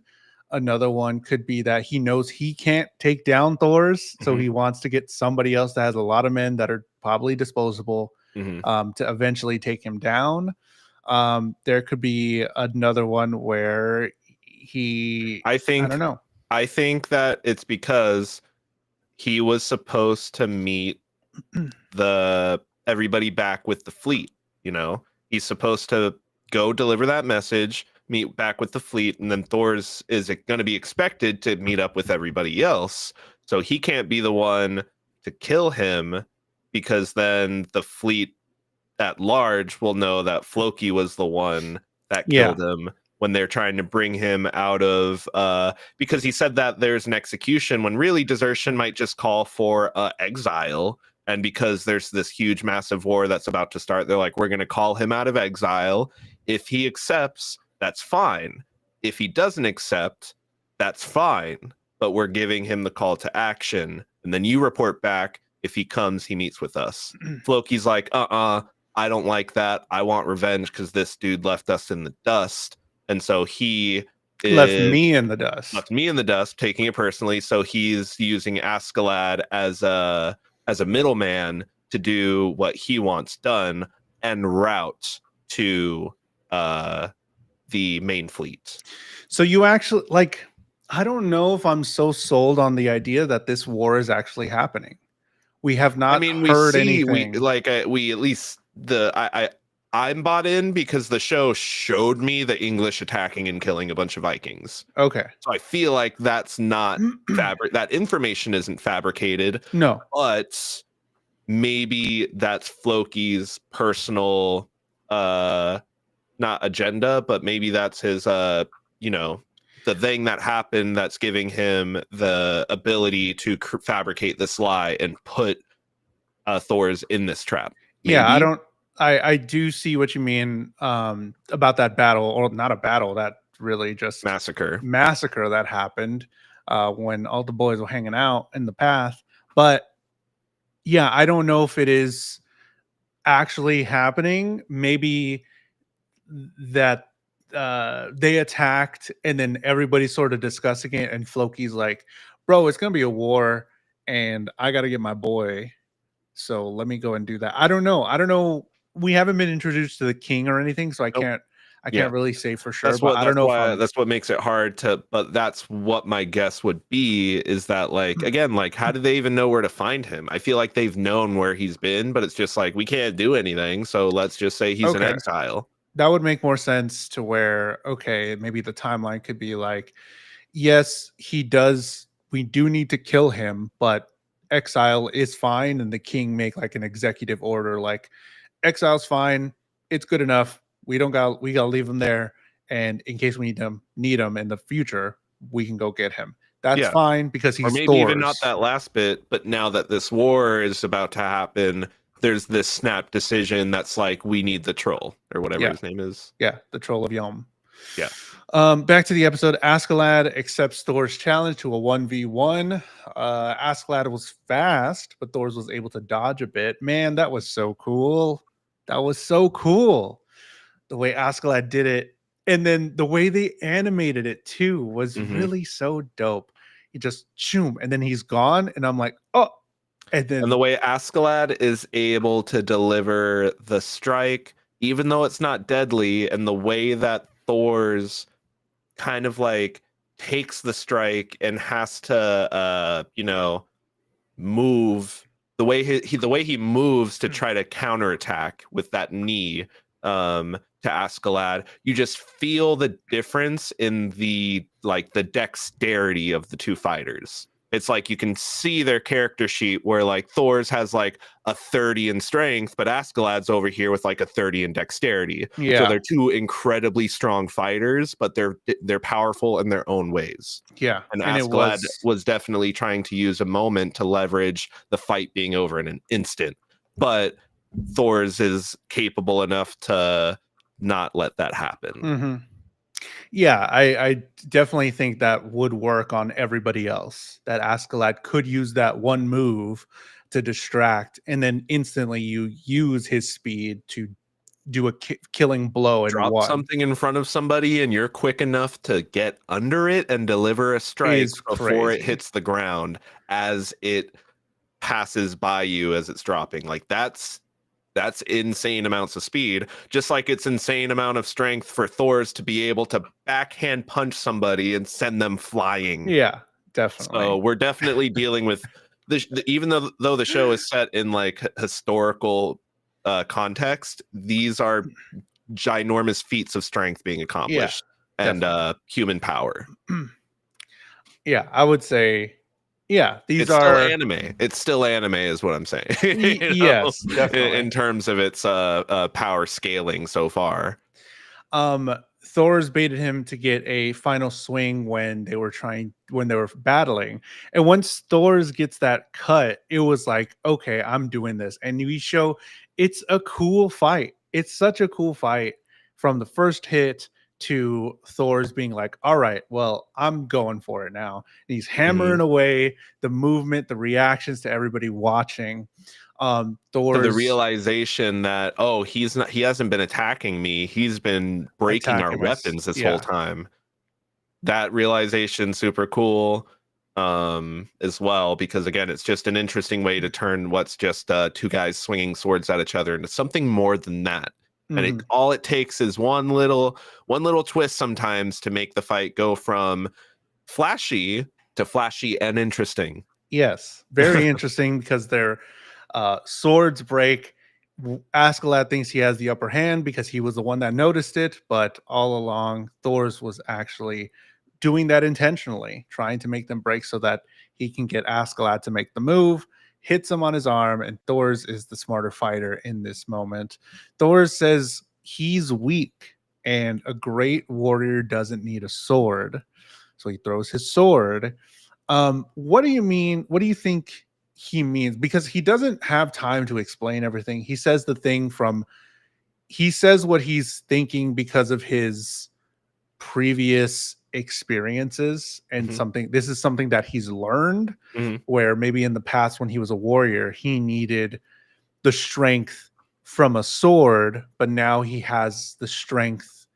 Another one could be that he knows he can't take down Thor's, so he wants to get somebody else that has a lot of men that are probably disposable to eventually take him down. There could be another one where I don't know. I think that it's because he was supposed to meet everybody back with the fleet. He's supposed to go deliver that message, meet back with the fleet, and then Thor's is going to be expected to meet up with everybody else. So he can't be the one to kill him, because then the fleet at large will know that Floki was the one that killed him when they're trying to bring him out of because he said that there's an execution when really desertion might just call for exile. And because there's this huge massive war that's about to start, they're like, we're going to call him out of exile. If he accepts, that's fine. If he doesn't accept, that's fine. But we're giving him the call to action. And then you report back. If he comes, he meets with us. Floki's like, I don't like that. I want revenge because this dude left us in the dust. And so he left me in the dust, taking it personally. So he's using Askeladd as a middleman to do what he wants done en route to the main fleet. So you actually, like, I don't know if I'm so sold on the idea that this war is actually happening. We have not heard anything. We at least I'm bought in because the show showed me the English attacking and killing a bunch of Vikings. Okay. So I feel like that's not that information isn't fabricated. No. But maybe that's Floki's personal not agenda, but maybe that's his the thing that happened that's giving him the ability to fabricate this lie and put Thor's in this trap. Maybe. Yeah, I do see what you mean about that battle, or not a battle, that really just massacre that happened when all the boys were hanging out in the path. But yeah, I don't know if it is actually happening. Maybe that they attacked and then everybody's sort of discussing it, and Floki's like, bro, it's gonna be a war and I gotta get my boy, so let me go and do that. I don't know. We haven't been introduced to the king or anything, so I can't really say for sure. That's what makes it hard to, but that's what my guess would be, is that, like, again, like, how do they even know where to find him? I feel like they've known where he's been, but it's just like, we can't do anything, so let's just say he's in exile. that would make more sense to where, okay, maybe the timeline could be like, yes, he does. We do need to kill him, but exile is fine. And the king make like an executive order, like exile's fine. It's good enough. We gotta leave him there. And in case we need him in the future, we can go get him. That's Yeah. fine because Or he's maybe even not Thor's. that last bit, but now that this war is about to happen, there's this snap decision that's like, we need the troll or whatever Yeah. his name is. Yeah. The troll of Yom. Yeah. Back to the episode. Askeladd accepts Thor's challenge to a 1v1. Askeladd was fast, but Thor's was able to dodge a bit. Man, that was so cool. That was so cool. The way Askeladd did it. And then the way they animated it too was Mm-hmm. really so dope. He just choom, and then he's gone. And I'm like, oh, and then And the way Askeladd is able to deliver the strike, even though it's not deadly, and the way that Thor's kind of like takes the strike and has to move the way he moves to try to counterattack with that knee to Askeladd, you just feel the difference in the dexterity of the two fighters. It's like you can see their character sheet where like Thor's has like a 30 in strength, but Askeladd's over here with like a 30 in dexterity. yeah, So they're two incredibly strong fighters, but they're powerful in their own ways. yeah. And And it Askeladd was definitely trying to use a moment to leverage the fight being over in an instant. But Thor's is capable enough to not let that happen. Mm-hmm. Yeah, I definitely think that would work on everybody else. That Askeladd could use that one move to distract, and then instantly you use his speed to do a killing blow in Drop one. something in front of somebody and you're quick enough to get under it and deliver a strike Is before it crazy. hits the ground as it passes by you as it's dropping. Like that's insane amounts of speed, just like it's insane amount of strength for Thor's to be able to backhand punch somebody and send them flying. Yeah, definitely. So we're definitely dealing with even though the show is set in like historical context, these are ginormous feats of strength being accomplished and human power. Yeah, I would say, yeah, these It's still are anime. It's still anime, is what I'm saying. yes, definitely. In terms of its power scaling so far. Thor's baited him to get a final swing when they were battling. And once Thor's gets that cut, it was like, okay, I'm doing this. And we show it's a cool fight. It's such a cool fight from the first hit to Thor's being like, all right, well, I'm going for it now. And he's hammering away, the movement, the reactions to everybody watching. Thor's to the realization that he hasn't been attacking me, he's been breaking our weapons this whole time. That realization super cool as well, because again, it's just an interesting way to turn what's just two guys swinging swords at each other into something more than that. And all it takes is one little twist sometimes to make the fight go from flashy to flashy and interesting. Yes, very interesting because their swords break. Askeladd thinks he has the upper hand because he was the one that noticed it, but all along Thor's was actually doing that intentionally, trying to make them break so that he can get Askeladd to make the move. Hits him on his arm, and Thor's is the smarter fighter in this moment. Thor's says he's weak, and a great warrior doesn't need a sword. So he throws his sword. What do you mean? What do you think he means? Because he doesn't have time to explain everything. He says he says what he's thinking because of his previous experiences and this is something that he's learned where maybe in the past when he was a warrior he needed the strength from a sword, but now he has the strength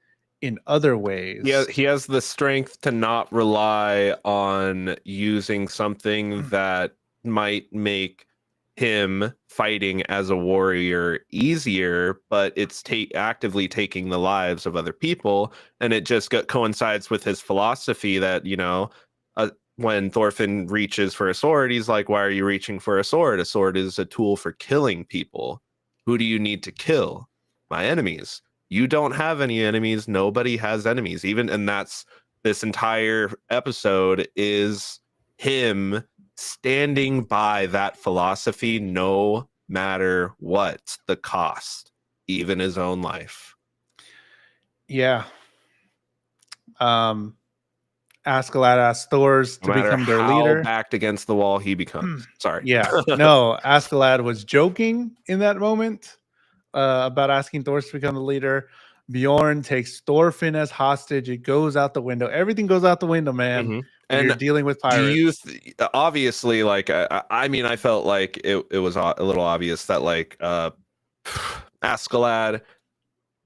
in other ways. He has the strength to not rely on using something that might make him fighting as a warrior easier, but it's actively taking the lives of other people. And it just coincides with his philosophy that, when Thorfinn reaches for a sword, he's like, why are you reaching for a sword? A sword is a tool for killing people. Who do you need to kill? My enemies. You don't have any enemies. Nobody has enemies. And that's this entire episode is him standing by that philosophy no matter what the cost, even his own life. Yeah. Askeladd asked Thors No to matter become their how leader. backed against the wall he becomes. Sorry. Yeah. No, Askeladd was joking in that moment about asking Thors to become the leader. Bjorn takes Thorfinn as hostage. It goes out the window. Everything goes out the window, man. Mm-hmm. When And you're dealing with do you pirates. obviously, like, I mean, I felt like it was a little obvious that, like, Askeladd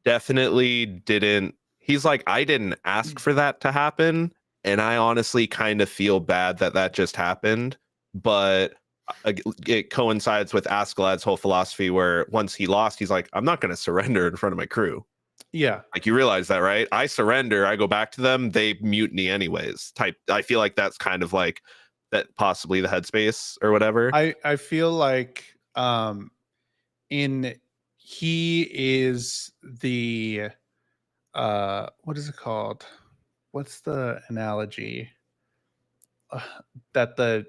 definitely didn't. He's like, I didn't ask for that to happen, and I honestly kind of feel bad that that just happened. But it coincides with Askeladd's whole philosophy, where once he lost, he's like, I'm not going to surrender in front of my crew. Yeah. Like, you realize that, right? I surrender, I go back to them, they mutiny anyways. Type. I feel like that's kind of like that, possibly the headspace or whatever. I feel like in he is the what is it called? What's the analogy? That the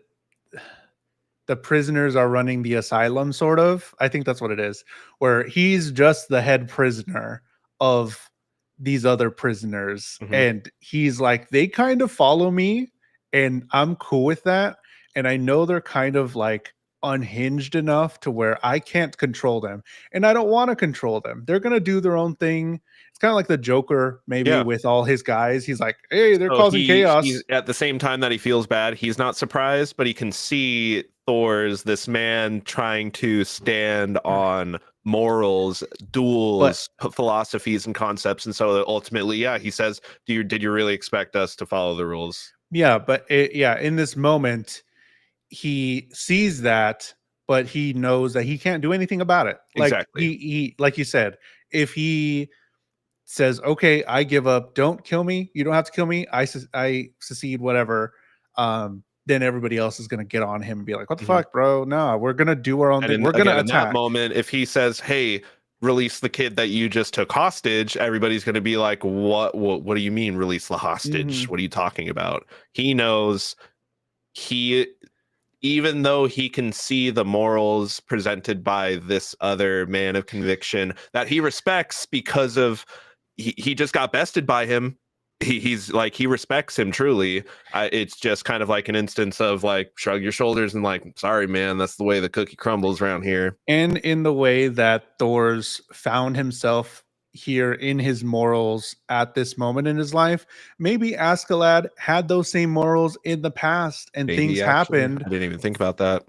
prisoners are running the asylum, sort of. I think that's what it is, where he's just the head prisoner of these other prisoners. Mm-hmm. And he's like, they kind of follow me, and I'm cool with that. And I know they're kind of like unhinged enough to where I can't control them. And I don't want to control them. They're going to do their own thing. It's kind of like the Joker, maybe, Yeah. with all his guys. He's like, hey, they're So causing chaos. he's at the same time that he feels bad, he's not surprised, but he can see Thor's this man trying to stand on morals, duels, philosophies, and concepts. And so ultimately, yeah, he says, did you really expect us to follow the rules? Yeah, but in this moment, he sees that, but he knows that he can't do anything about it. Like Exactly. he like you said, if he says, "Okay, I give up. Don't kill me. You don't have to kill me. I secede, whatever." Then everybody else is gonna get on him and be like, "What the fuck, bro? No, we're gonna do our own And thing. We're gonna again, in that attack." moment, if he says, hey, release the kid that you just took hostage, everybody's going to be like, what do you mean release the hostage? Mhm. What are you talking about? He knows, even though he can see the morals presented by this other man of conviction that he respects, because of he just got bested by him. He's like, he respects him truly. It's just kind of like an instance of like, shrug your shoulders and like, sorry man, that's the way the cookie crumbles around here. And in the way that Thor's found himself here in his morals at this moment in his life, maybe Askeladd had those same morals in the past, and things Maybe, actually, happened. I didn't even think about that.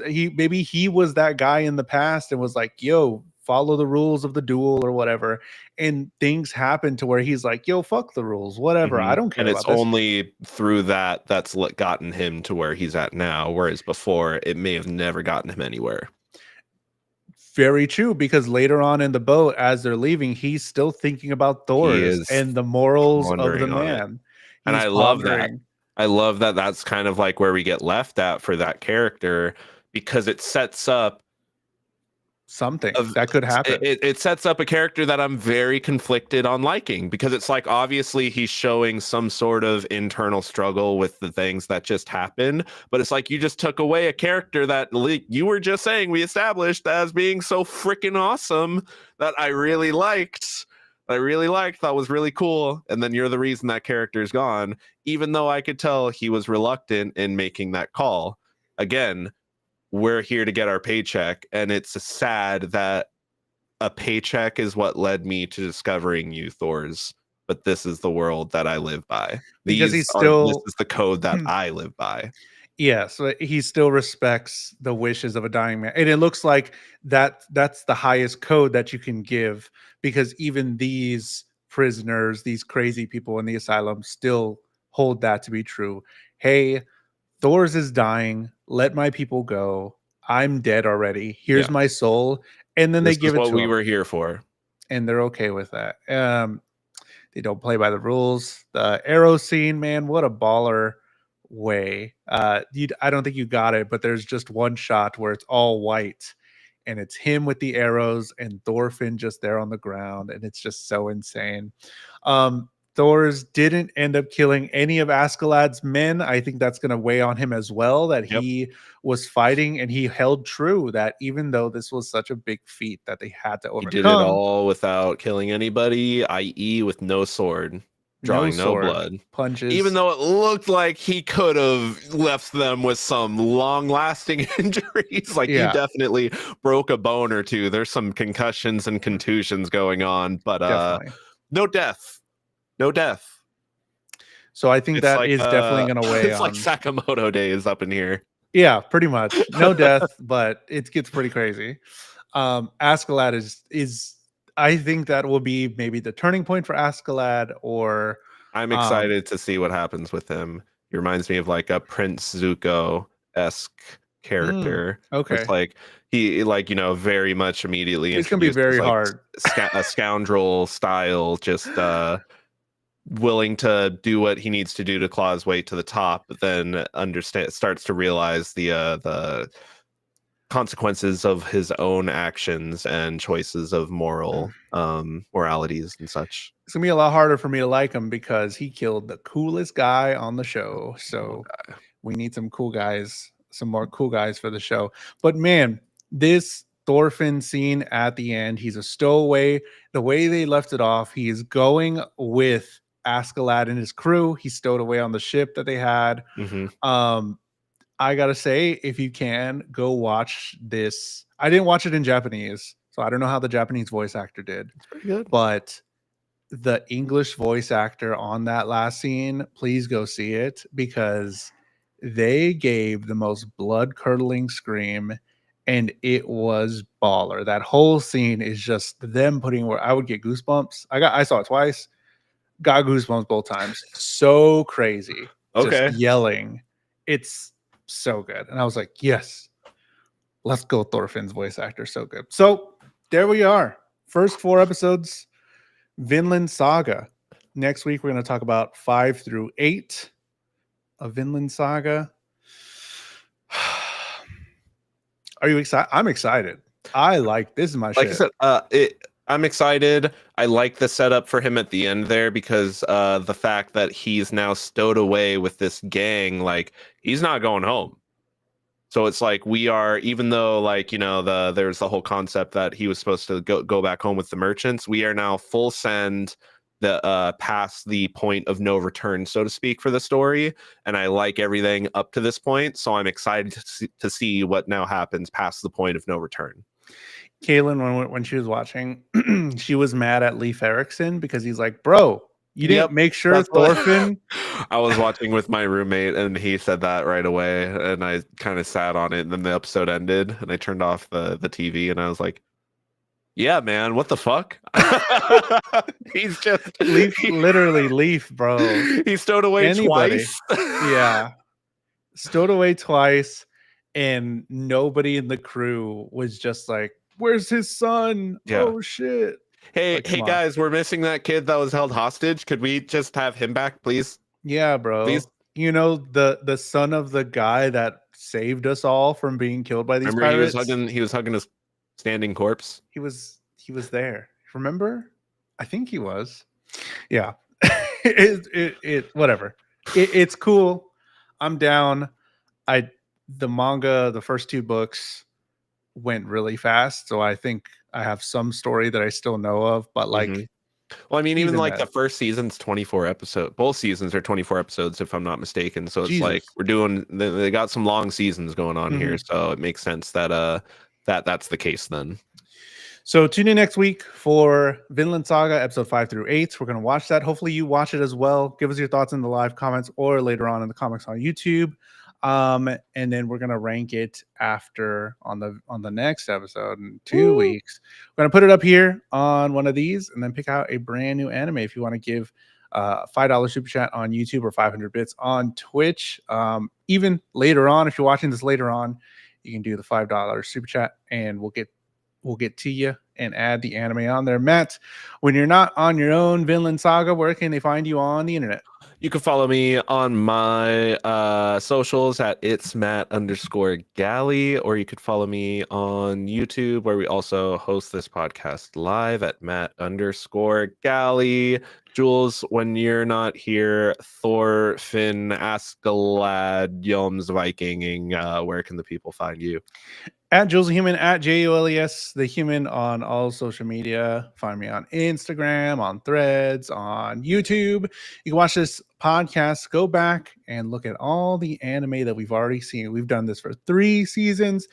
He was that guy in the past and was like, yo, follow the rules of the duel or whatever, and things happened to where he's like, yo, fuck the rules, whatever, I don't care And it's about this. only through that's gotten him to where he's at now, whereas before it may have never gotten him anywhere. Very true, because later on in the boat, as they're leaving, he's still thinking about He Thor's is and the morals of the pondering on it. man. And He's I love that. pondering I love that that's kind of like where we get left at for that character, because it sets up something of that could happen. it sets up a character that I'm very conflicted on liking, because it's like, obviously he's showing some sort of internal struggle with the things that just happened, but it's like you just took away a character that you were just saying we established as being so freaking awesome, that I really liked, thought was really cool, and then you're the reason that character is gone, even though I could tell he was reluctant in making that call. Again, we're here to get our paycheck, and it's sad that a paycheck is what led me to discovering you, Thors, but this is the world that I live by. Because This he's still is the code that I live by. yeah, so he still respects the wishes of a dying man, and it looks like that's the highest code that you can give, because even these prisoners, these crazy people in the asylum, still hold that to be true. Hey, Thor's is dying. Let my people go. I'm dead already. Here's Yeah. my soul. And then they This is give it what to we him. were here for. And they're okay with that. They don't play by the rules. The arrow scene, man, what a baller way. I don't think you got it, but there's just one shot where it's all white, and it's him with the arrows and Thorfinn just there on the ground, and it's just so insane. Thor's didn't end up killing any of Askeladd's men. I think that's going to weigh on him as well, that Yep. he was fighting and he held true, that even though this was such a big feat that they had to He did it overcome, all without killing anybody, i.e., with no sword, drawing no sword, blood. punches. Even though it looked like he could have left them with some long-lasting injuries, like you definitely broke a bone or two. There's some concussions and contusions going on, but definitely no death. No death. So I think It's that like, is definitely going to weigh it's on. like Sakamoto days up in here. Yeah, pretty much. No death, but it gets pretty crazy. Askeladd is I think that will be maybe the turning point for Askeladd, or I'm excited to see what happens with him. He reminds me of like a Prince Zuko-esque character. Okay. It's like he, like, you know, very much immediately It's gonna be introduced very as, like, hard. a scoundrel style, just willing to do what he needs to do to claw his way to the top, but then starts to realize the consequences of his own actions and choices of moralities and such. It's gonna be a lot harder for me to like him because he killed the coolest guy on the show. So we need some cool guys, some more cool guys for the show. But man, this Thorfinn scene at the end, he's a stowaway. The way they left it off, he's going with Askeladd and his crew. He's stowed away on the ship that they had. I gotta say, if you can, go watch this. I didn't watch it in Japanese, so I don't know how the Japanese voice actor did. It's pretty good. But the English voice actor on that last scene, please go see it, because they gave the most blood-curdling scream, and it was baller. That whole scene is just them putting where I would get goosebumps. I saw it twice, got goosebumps both times. So crazy. Okay. Just yelling. It's so good. And I was like, yes, let's go. Thorfinn's voice actor. So good. So there we are. First 4 episodes, Vinland Saga. Next week, we're going to talk about 5 through 8 of Vinland Saga. Are you excited? I'm excited. I like this is my like shit. I said, I'm excited. I like the setup for him at the end there, because the fact that he's now stowed away with this gang, like, he's not going home. So it's like, we are, even though, like, you know, there's the whole concept that he was supposed to go back home with the merchants, we are now full send past the point of no return, so to speak, for the story. And I like everything up to this point, so I'm excited to see what now happens past the point of no return. Kaylin, when she was watching, she was mad at Leif Erikson because he's like, bro, you didn't make sure Thorfinn. I was watching with my roommate and he said that right away, and I kind of sat on it, and then the episode ended and I turned off the TV and I was like, yeah, man, what the fuck? He's just literally Leif, bro. He stowed away twice. Yeah. Stowed away twice, and nobody in the crew was just like, where's his son? Yeah. Oh shit. Hey, like, hey guys, we're missing that kid that was held hostage. Could we just have him back, please? Yeah, bro. Please? You know, the son of the guy that saved us all from being killed by these pirates. He was hugging his standing corpse. He was there. Remember? I think he was. Yeah. Whatever. It's cool. I'm down. The manga, the first 2 books went really fast, so I think I have some story that I still know of, but like, well, I mean, even like the first season's 24 episodes. Both seasons are 24 episodes, if I'm not mistaken. So it's like they got some long seasons going on here, so it makes sense that that's the case then. So tune in next week for Vinland Saga episode 5 through 8. We're going to watch that. Hopefully you watch it as well. Give us your thoughts in the live comments or later on in the comments on YouTube. And then we're going to rank it after on the next episode in 2 weeks. We're going to put it up here on one of these and then pick out a brand new anime. If you want to give $5 super chat on YouTube or 500 bits on Twitch, even later on, if you're watching this later on, you can do the $5 super chat and we'll get to you and add the anime on there. Matt, when you're not on your own Vinland Saga, where can they find you on the internet? You can follow me on my socials at it's Matt_Galley, or you could follow me on YouTube, where we also host this podcast live at Matt_Galley. Jules, when you're not here, Thor, Finn, Askeladd, Yoms, Vikinging, where can the people find you? At JulesTheHuman, at JulesTheHuman on all social media. Find me on Instagram, on Threads, on YouTube. You can watch this podcast, go back and look at all the anime that we've already seen. We've done this for 3 seasons,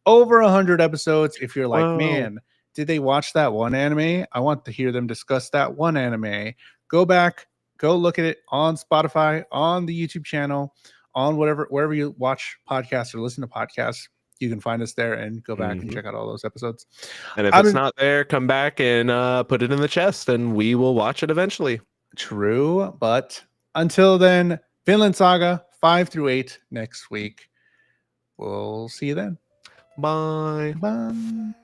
over 100 episodes. If you're like, man, did they watch that one anime? I want to hear them discuss that one anime. Go back, go look at it on Spotify, on the YouTube channel, on wherever you watch podcasts or listen to podcasts. You can find us there and go back and check out all those episodes. And if it's not there, come back and put it in the chest and we will watch it eventually. True. But until then, Vinland Saga 5 through 8 next week. We'll see you then. Bye. Bye.